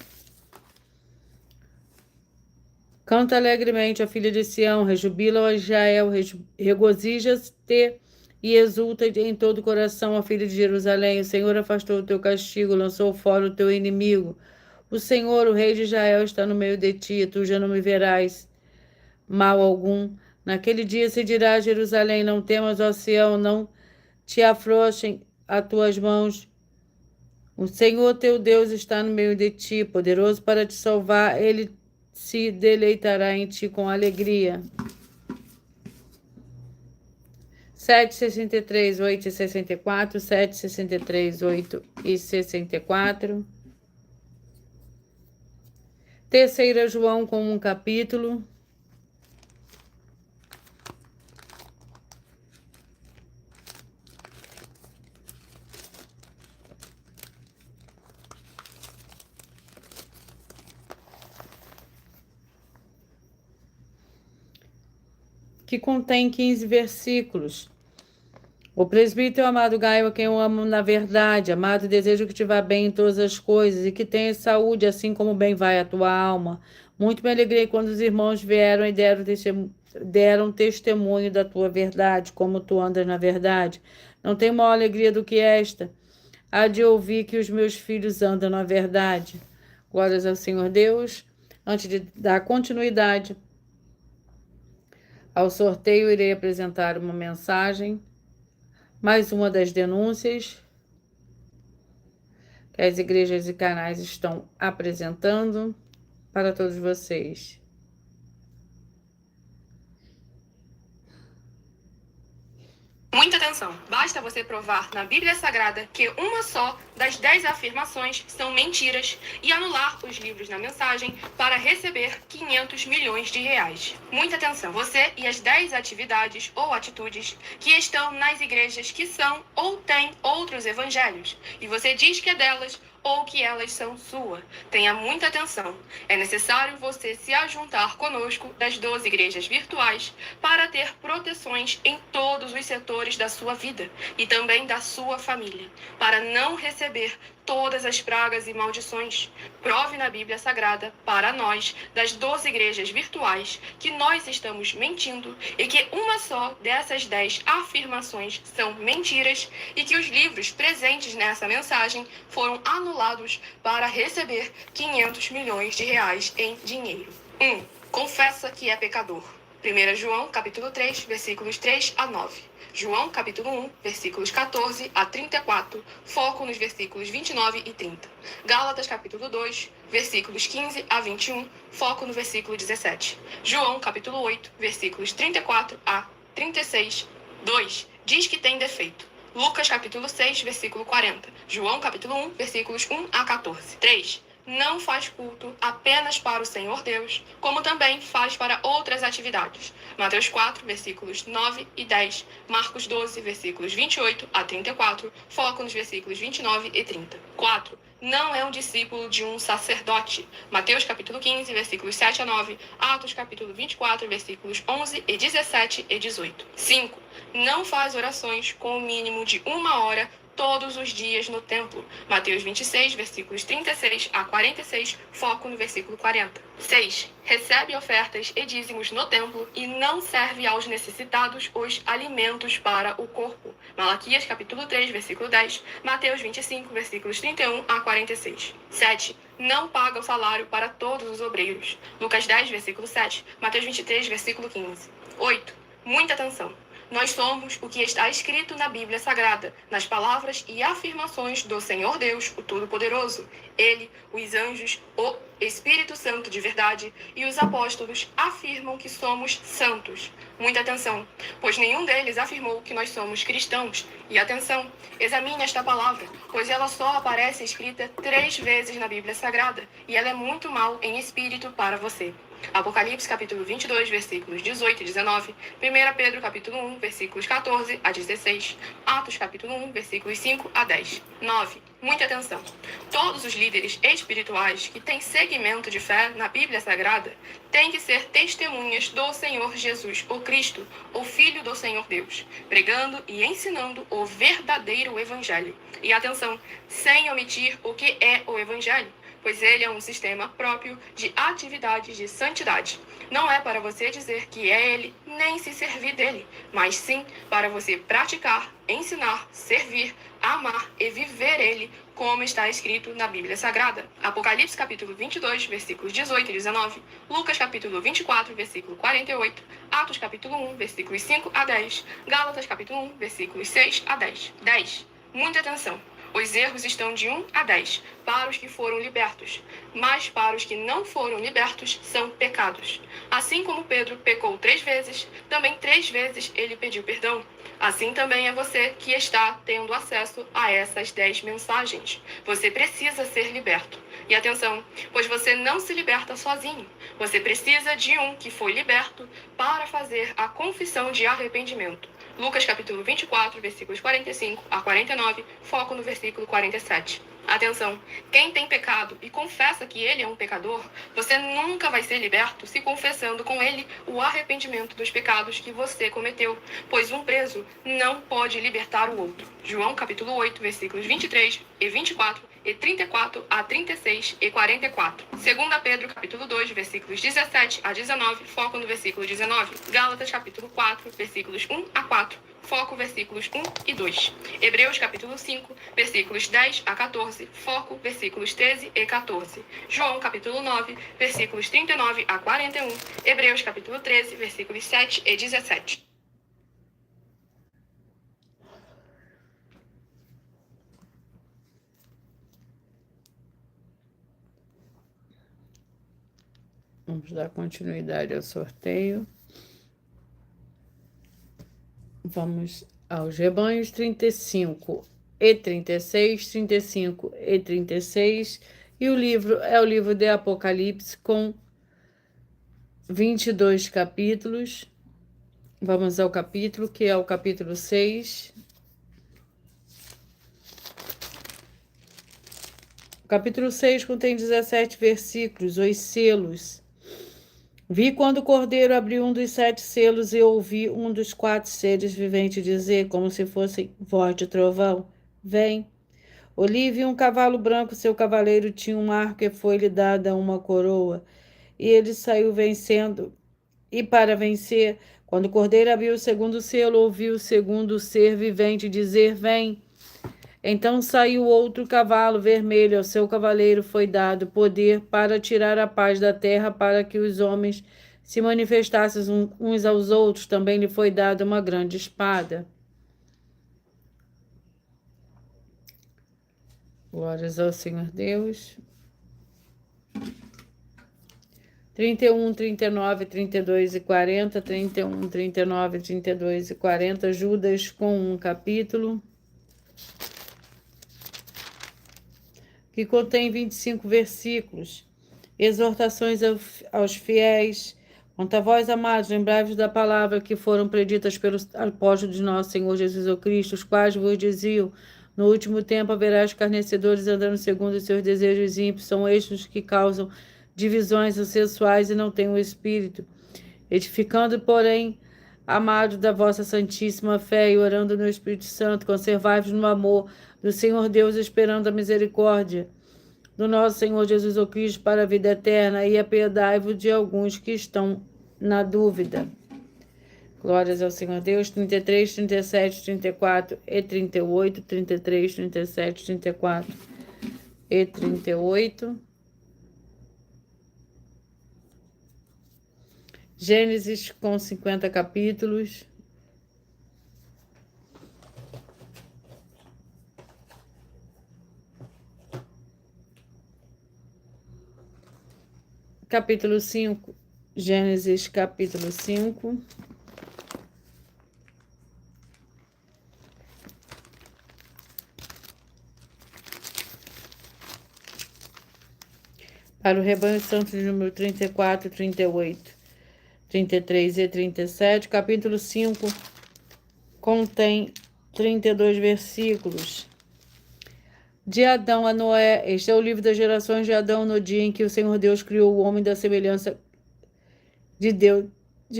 Canta alegremente, a filha de Sião, rejubila, ó Israel, regozija-te e exulta em todo o coração, a filha de Jerusalém. O Senhor afastou o teu castigo, lançou fora o teu inimigo. O Senhor, o rei de Israel, está no meio de ti, tu já não me verás mal algum. Naquele dia se dirá a Jerusalém, não temas, ó Sião, não te afrouxem as tuas mãos. O Senhor teu Deus está no meio de ti, poderoso para te salvar, ele se deleitará em ti com alegria. 7:63, 8 e 64, 7:63, 8 e 64. Terceira João com um capítulo. Que contém 15 versículos. O presbítero amado Gaio, a quem eu amo na verdade, amado, desejo que te vá bem em todas as coisas e que tenhas saúde, assim como bem vai a tua alma. Muito me alegrei quando os irmãos vieram e deram testemunho da tua verdade, como tu andas na verdade. Não tenho maior alegria do que esta, há de ouvir que os meus filhos andam na verdade. Glórias ao Senhor Deus. Antes de dar continuidade ao sorteio, irei apresentar uma mensagem, mais uma das denúncias que as igrejas e canais estão apresentando para todos vocês. Muita atenção! Basta você provar na Bíblia Sagrada que uma só das 10 afirmações são mentiras e anular os livros na mensagem para receber 500 milhões de reais. Muita atenção! Você e as 10 atividades ou atitudes que estão nas igrejas que são ou têm outros evangelhos e você diz que é delas ou que elas são sua. Tenha muita atenção. É necessário você se ajuntar conosco das 12 igrejas virtuais para ter proteções em todos os setores da sua vida e também da sua família, para não receber todas as pragas e maldições. Prove na Bíblia Sagrada para nós, das 12 igrejas virtuais, que nós estamos mentindo e que uma só dessas 10 afirmações são mentiras e que os livros presentes nessa mensagem foram anulados para receber 500 milhões de reais em dinheiro. 1. Confessa que é pecador. 1 João, capítulo 3, versículos 3 a 9. João, capítulo 1, versículos 14 a 34, foco nos versículos 29 e 30. Gálatas, capítulo 2, versículos 15 a 21, foco no versículo 17. João, capítulo 8, versículos 34 a 36, 2. Diz que tem defeito. Lucas, capítulo 6, versículo 40. João, capítulo 1, versículos 1 a 14. 3. Não faz culto apenas para o Senhor Deus, como também faz para outras atividades. Mateus 4, versículos 9 e 10. Marcos 12, versículos 28 a 34. Foco nos versículos 29 e 30. 4. Não é um discípulo de um sacerdote. Mateus capítulo 15, versículos 7 a 9. Atos capítulo 24, versículos 11 e 17 e 18. 5. Não faz orações com o mínimo de 1 hora todos os dias no templo. Mateus 26, versículos 36 a 46, foco no versículo 40. 6. Recebe ofertas e dízimos no templo e não serve aos necessitados os alimentos para o corpo. Malaquias capítulo 3, versículo 10, Mateus 25, versículos 31 a 46. 7. Não paga o salário para todos os obreiros. Lucas 10, versículo 7, Mateus 23, versículo 15. 8. Muita atenção! Nós somos o que está escrito na Bíblia Sagrada, nas palavras e afirmações do Senhor Deus, o Todo-Poderoso. Ele, os anjos, o Espírito Santo de verdade e os apóstolos afirmam que somos santos. Muita atenção, pois nenhum deles afirmou que nós somos cristãos. E atenção, examine esta palavra, pois ela só aparece escrita 3 vezes na Bíblia Sagrada, e ela é muito mal em espírito para você. Apocalipse capítulo 22, versículos 18 e 19, 1 Pedro capítulo 1, versículos 14 a 16, Atos capítulo 1, versículos 5 a 10. 9. Muita atenção. Todos os líderes espirituais que têm segmento de fé na Bíblia Sagrada têm que ser testemunhas do Senhor Jesus, o Cristo, o Filho do Senhor Deus, pregando e ensinando o verdadeiro Evangelho. E atenção, sem omitir o que é o Evangelho, pois ele é um sistema próprio de atividades de santidade. Não é para você dizer que é ele, nem se servir dele, mas sim para você praticar, ensinar, servir, amar e viver ele, como está escrito na Bíblia Sagrada. Apocalipse capítulo 22, versículos 18 e 19, Lucas capítulo 24, versículo 48, Atos capítulo 1, versículos 5 a 10, Gálatas capítulo 1, versículos 6 a 10. 10. Muita atenção. Os erros estão de 1 a 10, para os que foram libertos, mas para os que não foram libertos são pecados. Assim como Pedro pecou 3 vezes, também 3 vezes ele pediu perdão. Assim também é você que está tendo acesso a essas 10 mensagens. Você precisa ser liberto. E atenção, pois você não se liberta sozinho. Você precisa de um que foi liberto para fazer a confissão de arrependimento. Lucas capítulo 24, versículos 45 a 49, foco no versículo 47. Atenção, quem tem pecado e confessa que ele é um pecador, você nunca vai ser liberto se confessando com ele o arrependimento dos pecados que você cometeu, pois um preso não pode libertar o outro. João capítulo 8, versículos 23 e 24 e 34 a 36 e 44. 2 Pedro capítulo 2, versículos 17 a 19, foco no versículo 19. Gálatas capítulo 4, versículos 1 a 4, foco versículos 1 e 2. Hebreus capítulo 5, versículos 10 a 14, foco versículos 13 e 14. João capítulo 9, versículos 39 a 41. Hebreus capítulo 13, versículos 7 e 17. Vamos dar continuidade ao sorteio. Vamos aos rebanhos 35 e 36, 35 e 36. E o livro é o livro de Apocalipse com 22 capítulos. Vamos ao capítulo, que é o capítulo 6. O capítulo 6 contém 17 versículos, os selos. Vi quando o cordeiro abriu um dos 7 selos e ouvi um dos 4 seres viventes dizer, como se fosse voz de trovão: vem. Olhei e vi um cavalo branco, seu cavaleiro tinha um arco e foi-lhe dada uma coroa. E ele saiu vencendo. E para vencer, quando o cordeiro abriu o segundo selo, ouvi o segundo ser vivente dizer: vem. Então saiu outro cavalo vermelho, ao seu cavaleiro foi dado poder para tirar a paz da terra, para que os homens se manifestassem uns aos outros. Também lhe foi dada uma grande espada. Glórias ao Senhor Deus. 31, 39, 32 e 40, 31, 39, 32 e 40, Judas com um capítulo, que contém 25 versículos, exortações aos fiéis. Quanto a vós, amados, lembrai-vos da palavra que foram preditas pelos apóstolos de nosso Senhor Jesus o Cristo, os quais vos diziam: no último tempo haverá escarnecedores andando segundo os seus desejos ímpios, são estes que causam divisões sensuais e não têm o Espírito. Edificando, porém, amados, da vossa santíssima fé e orando no Espírito Santo, conservai-vos no amor do Senhor Deus, esperando a misericórdia do nosso Senhor Jesus o Cristo para a vida eterna, e apiedai-vos de alguns que estão na dúvida. Glórias ao Senhor Deus. 33, 37, 34 e 38, 33, 37, 34 e 38. Gênesis com 50 capítulos. capítulo 5. Gênesis, capítulo 5. Para o rebanho santo de número 34, 38, 33 e 37, capítulo 5 contém 32 versículos. De Adão a Noé, este é o livro das gerações de Adão no dia em que o Senhor Deus criou o homem da semelhança de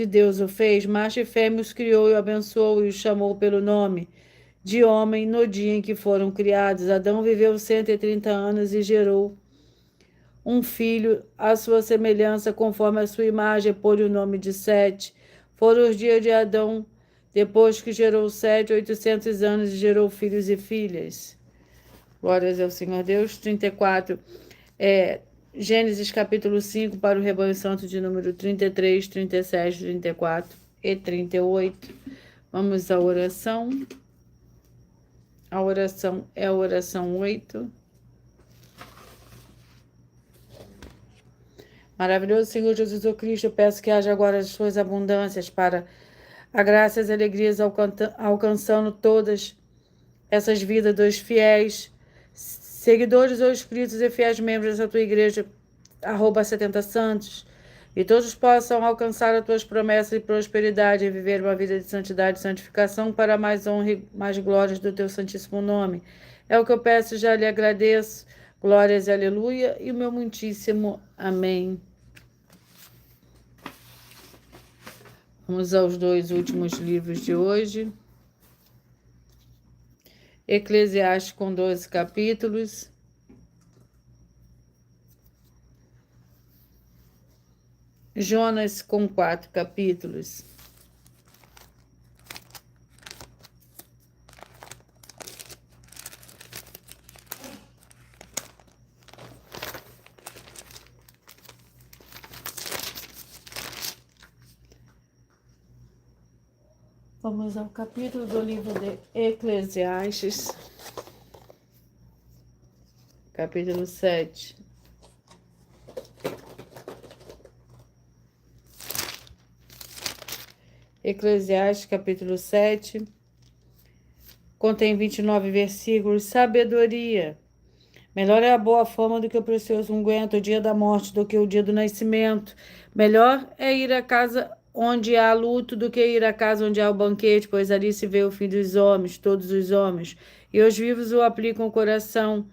Deus o fez, macho e fêmea os criou e o abençoou e os chamou pelo nome de homem no dia em que foram criados. Adão viveu 130 anos e gerou um filho à sua semelhança, conforme a sua imagem, pôs o nome de Sete. Foram os dias de Adão, depois que gerou Sete, 800 anos e gerou filhos e filhas. Glórias ao Senhor Deus. 34. Gênesis capítulo 5 para o rebanho santo de número 33, 37, 34 e 38. Vamos à oração. A oração é a oração 8. Maravilhoso Senhor Jesus Cristo, eu peço que haja agora as suas abundâncias para a graça e as alegrias alcançando todas essas vidas dos fiéis, seguidores ou inscritos e fiéis membros da tua igreja, @70 Santos, e todos possam alcançar as tuas promessas e prosperidade e viver uma vida de santidade e santificação para mais honra e mais glórias do teu santíssimo nome. É o que eu peço e já lhe agradeço. Glórias e aleluia, e o meu muitíssimo amém. Vamos aos 2 últimos livros de hoje. Eclesiastes com 12 capítulos. Jonas com 4 capítulos. Vamos ao capítulo do livro de Eclesiastes, capítulo 7. Eclesiastes, capítulo 7, contém 29 versículos. Sabedoria. Melhor é a boa fama do que o precioso unguento, o dia da morte do que o dia do nascimento. Melhor é ir à casa onde há luto do que ir à casa onde há o banquete, pois ali se vê o fim dos homens, todos os homens, e os vivos o aplicam o coração.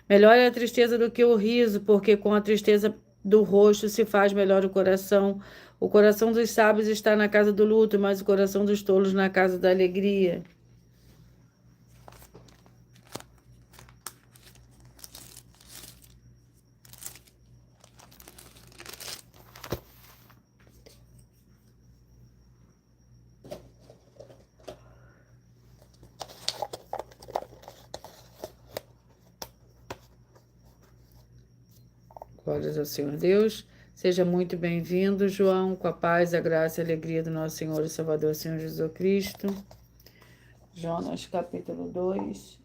Melhor é a tristeza do que o riso, porque com a tristeza do rosto se faz melhor o coração. O coração dos sábios está na casa do luto, mas o coração dos tolos na casa da alegria. Glórias ao Senhor Deus. Seja muito bem-vindo, João, com a paz, a graça e a alegria do nosso Senhor e Salvador, Senhor Jesus Cristo. Jonas, capítulo 2.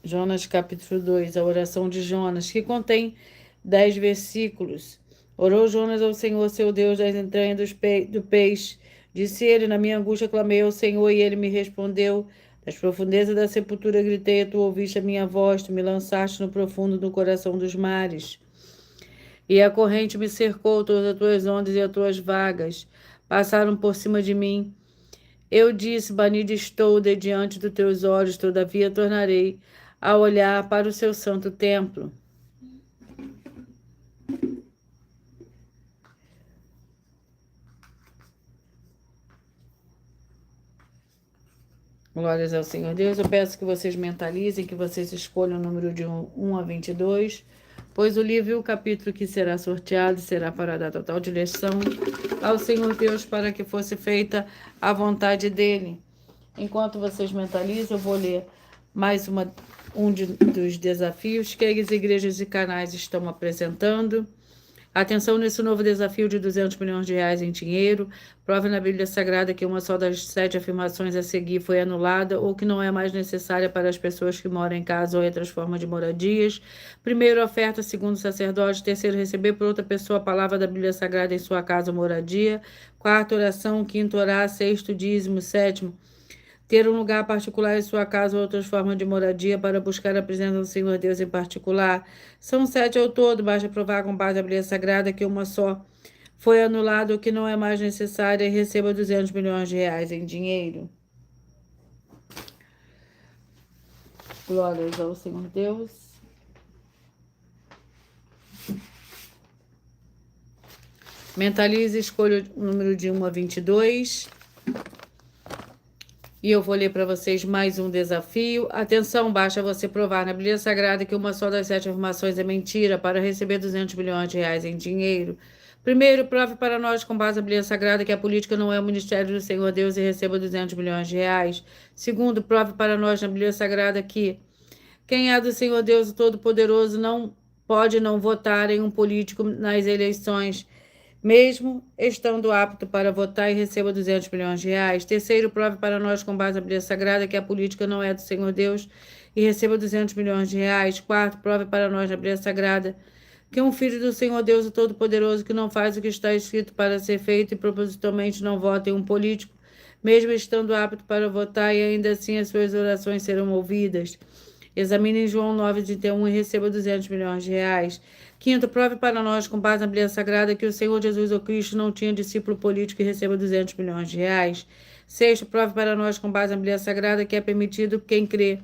Jonas, capítulo 2, a oração de Jonas, que contém 10 versículos. Orou Jonas ao Senhor, seu Deus, das entranhas do peixe. Disse ele, na minha angústia clamei ao Senhor, e ele me respondeu. Das profundezas da sepultura gritei, tu ouviste a minha voz, tu me lançaste no profundo do coração dos mares. E a corrente me cercou, todas as tuas ondas e as tuas vagas passaram por cima de mim. Eu disse, banido estou de diante dos teus olhos, todavia tornarei a olhar para o seu santo templo. Glórias ao Senhor Deus. Eu peço que vocês mentalizem, que vocês escolham o número de 1 a 22, pois o livro e o capítulo que será sorteado será para dar total direção ao Senhor Deus para que fosse feita a vontade dele. Enquanto vocês mentalizam, eu vou ler mais dos desafios que as igrejas e canais estão apresentando. Atenção nesse novo desafio de 200 milhões de reais em dinheiro. Prove na Bíblia Sagrada que uma só das 7 afirmações a seguir foi anulada ou que não é mais necessária para as pessoas que moram em casa ou outras formas de moradias. Primeiro, oferta, segundo, sacerdote. Terceiro, receber por outra pessoa a palavra da Bíblia Sagrada em sua casa ou moradia. Quarto, oração. Quinto, orar. Sexto, dízimo. Sétimo, ter um lugar particular em sua casa ou outras formas de moradia para buscar a presença do Senhor Deus em particular. São 7 ao todo, basta provar com base na Bíblia Sagrada que uma só foi anulada ou que não é mais necessária e receba 200 milhões de reais em dinheiro. Glórias ao Senhor Deus. Mentalize, escolha o número de 1 a 22. E eu vou ler para vocês mais um desafio. Atenção, basta você provar na Bíblia Sagrada que uma só das 7 afirmações é mentira para receber 200 milhões de reais em dinheiro. Primeiro, prove para nós com base na Bíblia Sagrada que a política não é o ministério do Senhor Deus e receba 200 milhões de reais. Segundo, prove para nós na Bíblia Sagrada que quem é do Senhor Deus Todo-Poderoso não pode não votar em um político nas eleições, mesmo estando apto para votar, e receba 200 milhões de reais. Terceiro, prove para nós com base na Bíblia Sagrada que a política não é do Senhor Deus e receba 200 milhões de reais. Quarto, prove para nós na Bíblia Sagrada que um filho do Senhor Deus o Todo-Poderoso que não faz o que está escrito para ser feito e propositalmente não vota em um político, mesmo estando apto para votar, e ainda assim as suas orações serão ouvidas. Examine João 9:31 e receba 200 milhões de reais. Quinto, prove para nós, com base na Bíblia Sagrada, que o Senhor Jesus ou Cristo não tinha discípulo político e receba 200 milhões de reais. Sexto, prove para nós, com base na Bíblia Sagrada, que é permitido quem crê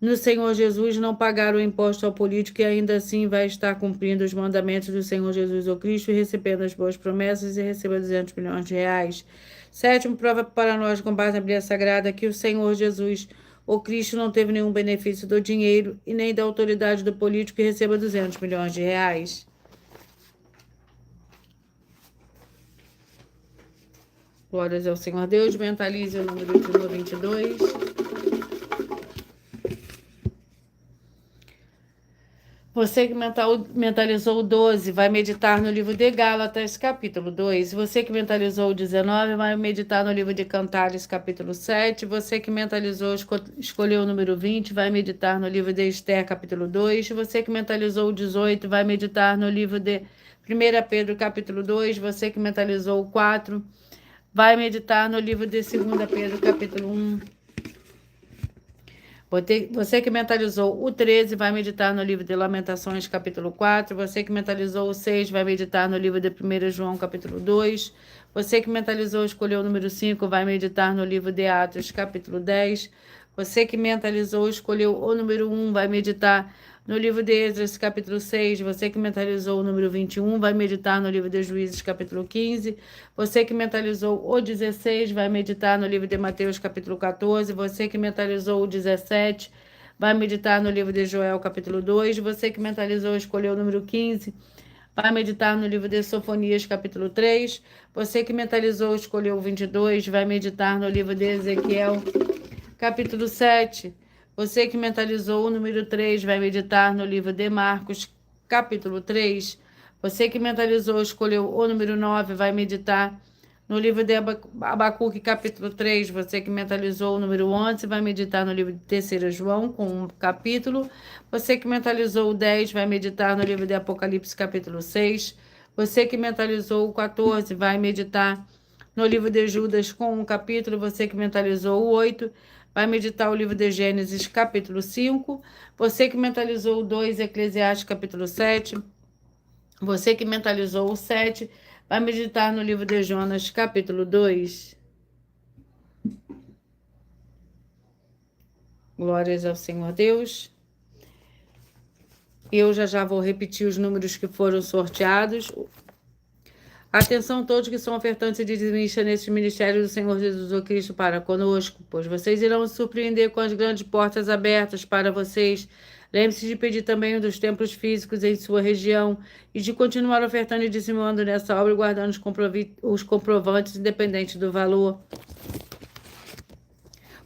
no Senhor Jesus não pagar o imposto ao político e ainda assim vai estar cumprindo os mandamentos do Senhor Jesus ou Cristo e recebendo as boas promessas e receba 200 milhões de reais. Sétimo, prova para nós, com base na Bíblia Sagrada, que o Senhor Jesus ou Cristo não teve nenhum benefício do dinheiro e nem da autoridade do político e receba 200 milhões de reais. Glórias ao Senhor Deus. Mentalize o número de 1 a 22. Você que mentalizou o 12, vai meditar no livro de Gálatas, capítulo 2. Você que mentalizou o 19, vai meditar no livro de Cantares, capítulo 7. Você que mentalizou, escolheu o número 20, vai meditar no livro de Esther, capítulo 2. Você que mentalizou o 18, vai meditar no livro de 1 Pedro, capítulo 2. Você que mentalizou o 4, vai meditar no livro de 2 Pedro, capítulo 1. Você que mentalizou o 13 vai meditar no livro de Lamentações, capítulo 4. Você que mentalizou o 6 vai meditar no livro de 1 João, capítulo 2. Você que mentalizou, escolheu o número 5, vai meditar no livro de Atos, capítulo 10. Você que mentalizou, escolheu o número 1, vai meditar no livro de Esdras, capítulo 6. Você que mentalizou o número 21, vai meditar no livro de Juízes, capítulo 15. Você que mentalizou o 16, vai meditar no livro de Mateus, capítulo 14. Você que mentalizou o 17, vai meditar no livro de Joel, capítulo 2. Você que mentalizou, escolheu o número 15, vai meditar no livro de Sofonias, capítulo 3. Você que mentalizou, escolheu o 22, vai meditar no livro de Ezequiel, capítulo 7. Você que mentalizou o número 3, vai meditar no livro de Marcos, capítulo 3. Você que mentalizou, escolheu o número 9, vai meditar no livro de Abacuque, capítulo 3. Você que mentalizou o número 11, vai meditar no livro de 3 João, com um capítulo. Você que mentalizou o 10, vai meditar no livro de Apocalipse, capítulo 6. Você que mentalizou o 14, vai meditar no livro de Judas, com um capítulo. Você que mentalizou o 8, vai meditar o livro de Gênesis, capítulo 5. Você que mentalizou o 2, Eclesiastes, capítulo 7. Você que mentalizou o 7, vai meditar no livro de Jonas, capítulo 2. Glórias ao Senhor Deus. Eu já vou repetir os números que foram sorteados. Atenção todos que são ofertantes e dizimistas neste ministério do Senhor Jesus o Cristo para conosco, pois vocês irão se surpreender com as grandes portas abertas para vocês. Lembre-se de pedir também dos templos físicos em sua região e de continuar ofertando e dizimando nessa obra e guardando os comprovantes independentes do valor.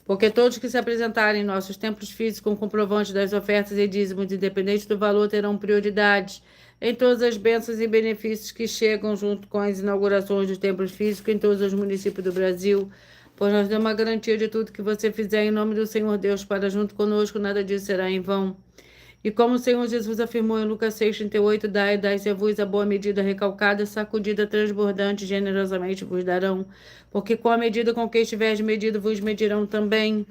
Porque todos que se apresentarem em nossos templos físicos com comprovantes das ofertas e dízimos independentes do valor terão prioridade. em todas as bênçãos e benefícios que chegam junto com as inaugurações dos templos físicos em todos os municípios do Brasil, pois nós damos uma garantia de tudo que você fizer em nome do Senhor Deus para junto conosco, nada disso será em vão. E como o Senhor Jesus afirmou em Lucas 6,38, dai-se-vos a boa medida recalcada, sacudida, transbordante, generosamente vos darão, porque com a medida com que estiveres medido, vos medirão também.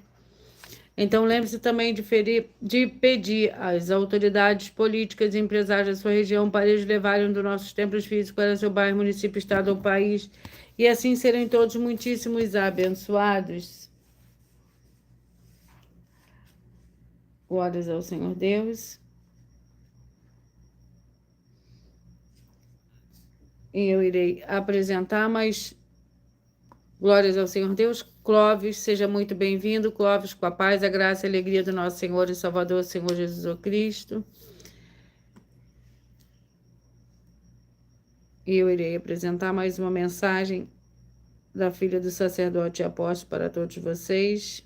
Então, lembre-se também de pedir às autoridades políticas e empresárias da sua região para eles levarem um dos nossos templos físicos para seu bairro, município, estado ou país, e assim serem todos muitíssimos abençoados. Glórias ao Senhor Deus. E eu irei apresentar, mas glórias ao Senhor Deus. Clóvis, seja muito bem-vindo. Clóvis, com a paz, a graça e a alegria do nosso Senhor e Salvador, Senhor Jesus Cristo. E eu irei apresentar mais uma mensagem da filha do sacerdote e apóstolo para todos vocês.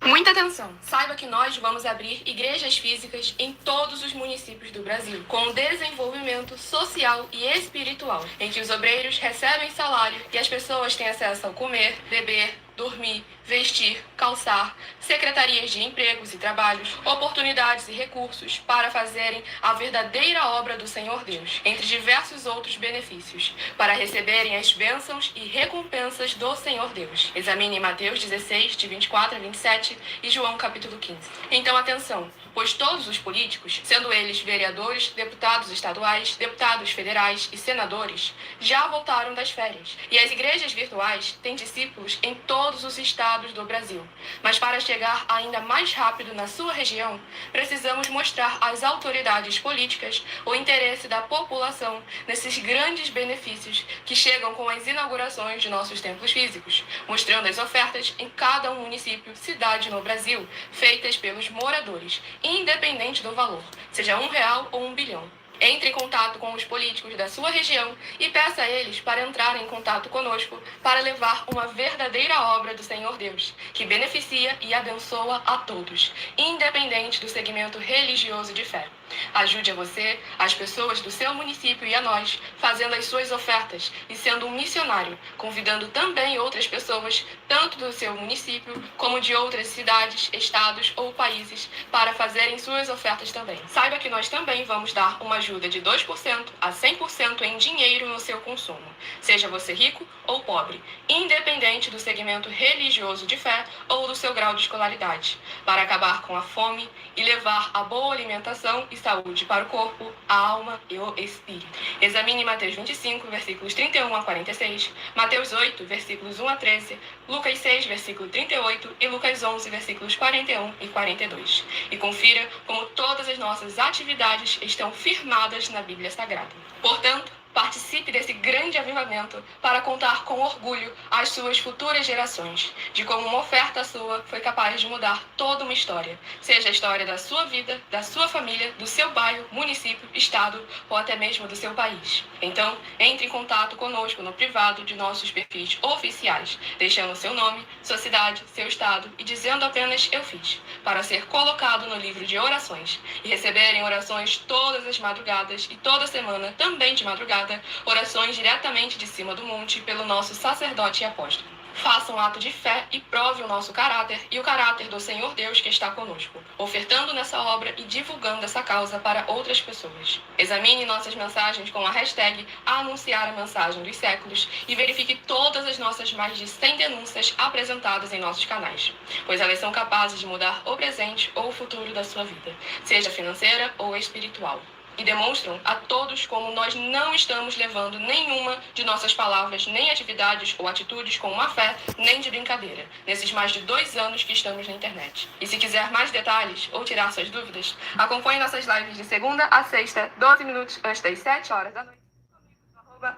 Muita atenção! Saiba que nós vamos abrir igrejas físicas em todos os municípios do Brasil, com desenvolvimento social e espiritual, em que os obreiros recebem salário e as pessoas têm acesso ao comer, beber, dormir, vestir, calçar, secretarias de empregos e trabalhos, oportunidades e recursos para fazerem a verdadeira obra do Senhor Deus, entre diversos outros benefícios, para receberem as bênçãos e recompensas do Senhor Deus. Examine Mateus 16, de 24 a 27 e João capítulo 15. Então atenção, pois todos os políticos, sendo eles vereadores, deputados estaduais, deputados federais e senadores, já voltaram das férias. E as igrejas virtuais têm discípulos em todos os estados do Brasil. Mas para chegar ainda mais rápido na sua região, precisamos mostrar às autoridades políticas o interesse da população nesses grandes benefícios que chegam com as inaugurações de nossos templos físicos, mostrando as ofertas em cada um município, cidade no Brasil, feitas pelos moradores, independente do valor, seja R$1 ou 1 bilhão. Entre em contato com os políticos da sua região e peça a eles para entrarem em contato conosco para levar uma verdadeira obra do Senhor Deus, que beneficia e abençoa a todos, independente do segmento religioso de fé. Ajude a você, as pessoas do seu município e a nós, fazendo as suas ofertas e sendo um missionário, convidando também outras pessoas, tanto do seu município como de outras cidades, estados ou países, para fazerem suas ofertas também. Saiba que nós também vamos dar uma ajuda de 2% a 100% em dinheiro no seu consumo, seja você rico ou pobre, independente do segmento religioso de fé ou do seu grau de escolaridade, para acabar com a fome e levar a boa alimentação e saúde para o corpo, a alma e o espírito. Examine Mateus 25, versículos 31 a 46, Mateus 8, versículos 1 a 13, Lucas 6, versículo 38 e Lucas 11, versículos 41 e 42. E confira como todas as nossas atividades estão firmadas na Bíblia Sagrada. Portanto, participe desse grande avivamento para contar com orgulho às suas futuras gerações, de como uma oferta sua foi capaz de mudar toda uma história, seja a história da sua vida, da sua família, do seu bairro, município, estado ou até mesmo do seu país. Então, entre em contato conosco no privado de nossos perfis oficiais, deixando seu nome, sua cidade, seu estado e dizendo apenas "eu fiz", para ser colocado no livro de orações e receberem orações todas as madrugadas e toda semana, também de madrugada, orações diretamente de cima do monte pelo nosso sacerdote e apóstolo. Faça um ato de fé e prove o nosso caráter e o caráter do Senhor Deus que está conosco, ofertando nessa obra e divulgando essa causa para outras pessoas. Examine nossas mensagens com a hashtag Anunciar a Mensagem dos Séculos e verifique todas as nossas mais de 100 denúncias apresentadas em nossos canais, pois elas são capazes de mudar o presente ou o futuro da sua vida, seja financeira ou espiritual. E demonstram a todos como nós não estamos levando nenhuma de nossas palavras, nem atividades ou atitudes com má fé, nem de brincadeira, nesses mais de 2 anos que estamos na internet. E se quiser mais detalhes ou tirar suas dúvidas, acompanhe nossas lives de segunda a sexta, 12 minutos antes das 7 horas da noite,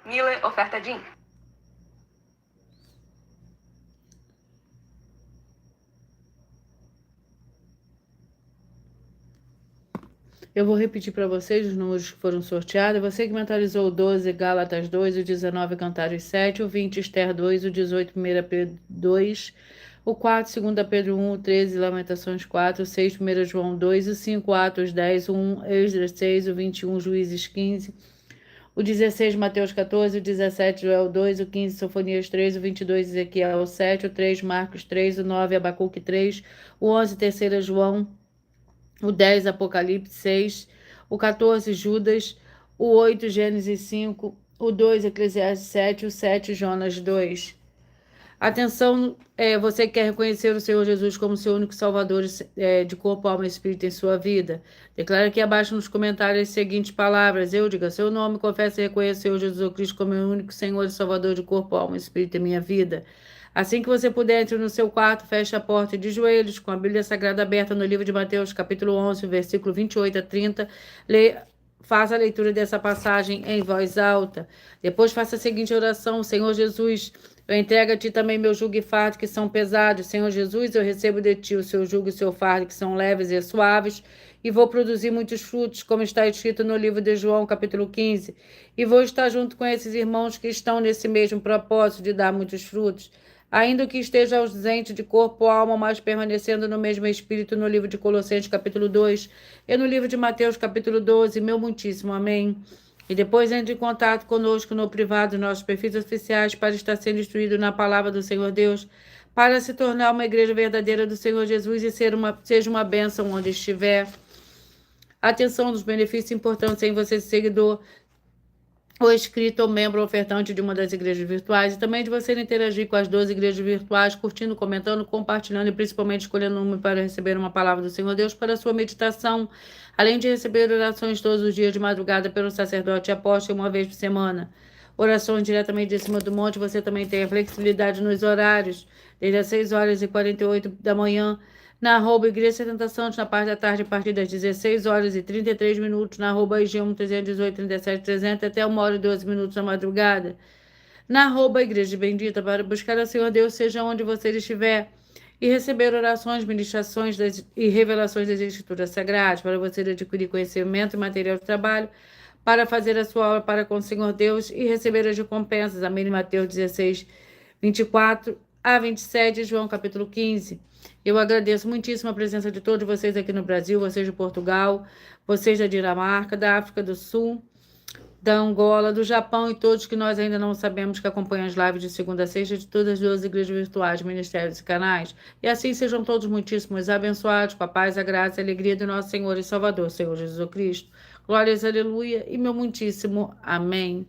@MileOfertaDin. Eu vou repetir para vocês os números que foram sorteados. Você que mentalizou o 12, Gálatas 2, o 19, Cantares 7, o 20, Esther 2, o 18, 1 Pedro 2, o 4, 2 Pedro 1, o 13, Lamentações 4, o 6, 1 João 2, o 5, Atos 10, o 1, Esdras 6, o 21, Juízes 15, o 16, Mateus 14, o 17, Joel 2, o 15, Sofonias 3, o 22, Ezequiel 7, o 3, Marcos 3, o 9, Abacuque 3, o 11, 3 João, o 10, Apocalipse 6, o 14, Judas, o 8, Gênesis 5, o 2, Eclesiastes 7, o 7, Jonas 2. Atenção, você quer reconhecer o Senhor Jesus como seu único salvador de corpo, alma e espírito em sua vida? Declara aqui abaixo nos comentários as seguintes palavras. Eu diga seu nome, confesso e reconheço o Senhor Jesus Cristo como meu único Senhor e Salvador de corpo, alma e espírito em minha vida. Assim que você puder, entre no seu quarto, feche a porta e de joelhos, com a Bíblia Sagrada aberta no livro de Mateus, capítulo 11, versículo 28 a 30. Faça a leitura dessa passagem em voz alta. Depois faça a seguinte oração. Senhor Jesus, eu entrego a ti também meu jugo e fardo que são pesados. Senhor Jesus, eu recebo de ti o seu jugo e o seu fardo que são leves e suaves, e vou produzir muitos frutos, como está escrito no livro de João, capítulo 15. E vou estar junto com esses irmãos que estão nesse mesmo propósito de dar muitos frutos. Ainda que esteja ausente de corpo ou alma, mas permanecendo no mesmo espírito, no livro de Colossenses, capítulo 2, e no livro de Mateus, capítulo 12, meu muitíssimo amém. E depois entre em contato conosco no privado, nossos perfis oficiais, para estar sendo instruído na palavra do Senhor Deus, para se tornar uma igreja verdadeira do Senhor Jesus e seja uma bênção onde estiver. Atenção dos benefícios importantes em você ser seguidor ou inscrito ou membro ofertante de uma das igrejas virtuais, e também de você interagir com as 12 igrejas virtuais, curtindo, comentando, compartilhando e principalmente escolhendo um para receber uma palavra do Senhor Deus para a sua meditação, além de receber orações todos os dias de madrugada pelo sacerdote e apóstolo uma vez por semana. Orações diretamente de cima do monte. Você também tem a flexibilidade nos horários, desde as 6h48 da manhã, na arroba Igreja Tentação, na parte da tarde, a partir das 16h33, na arroba IG1 318 37 300, até 1h12 na madrugada. Na arroba Igreja Bendita, para buscar ao Senhor Deus, seja onde você estiver, e receber orações, ministrações e revelações das Escrituras Sagradas, para você adquirir conhecimento e material de trabalho, para fazer a sua obra para com o Senhor Deus e receber as recompensas. Amém. Mateus 16, 24 a 27, João capítulo 15. Eu agradeço muitíssimo a presença de todos vocês aqui no Brasil, vocês de Portugal, vocês da Dinamarca, da África do Sul, da Angola, do Japão e todos que nós ainda não sabemos que acompanham as lives de segunda a sexta de todas as 12 igrejas virtuais, ministérios e canais. E assim sejam todos muitíssimos abençoados com a paz, a graça e a alegria do nosso Senhor e Salvador, Senhor Jesus Cristo. Glórias, aleluia, e meu muitíssimo amém.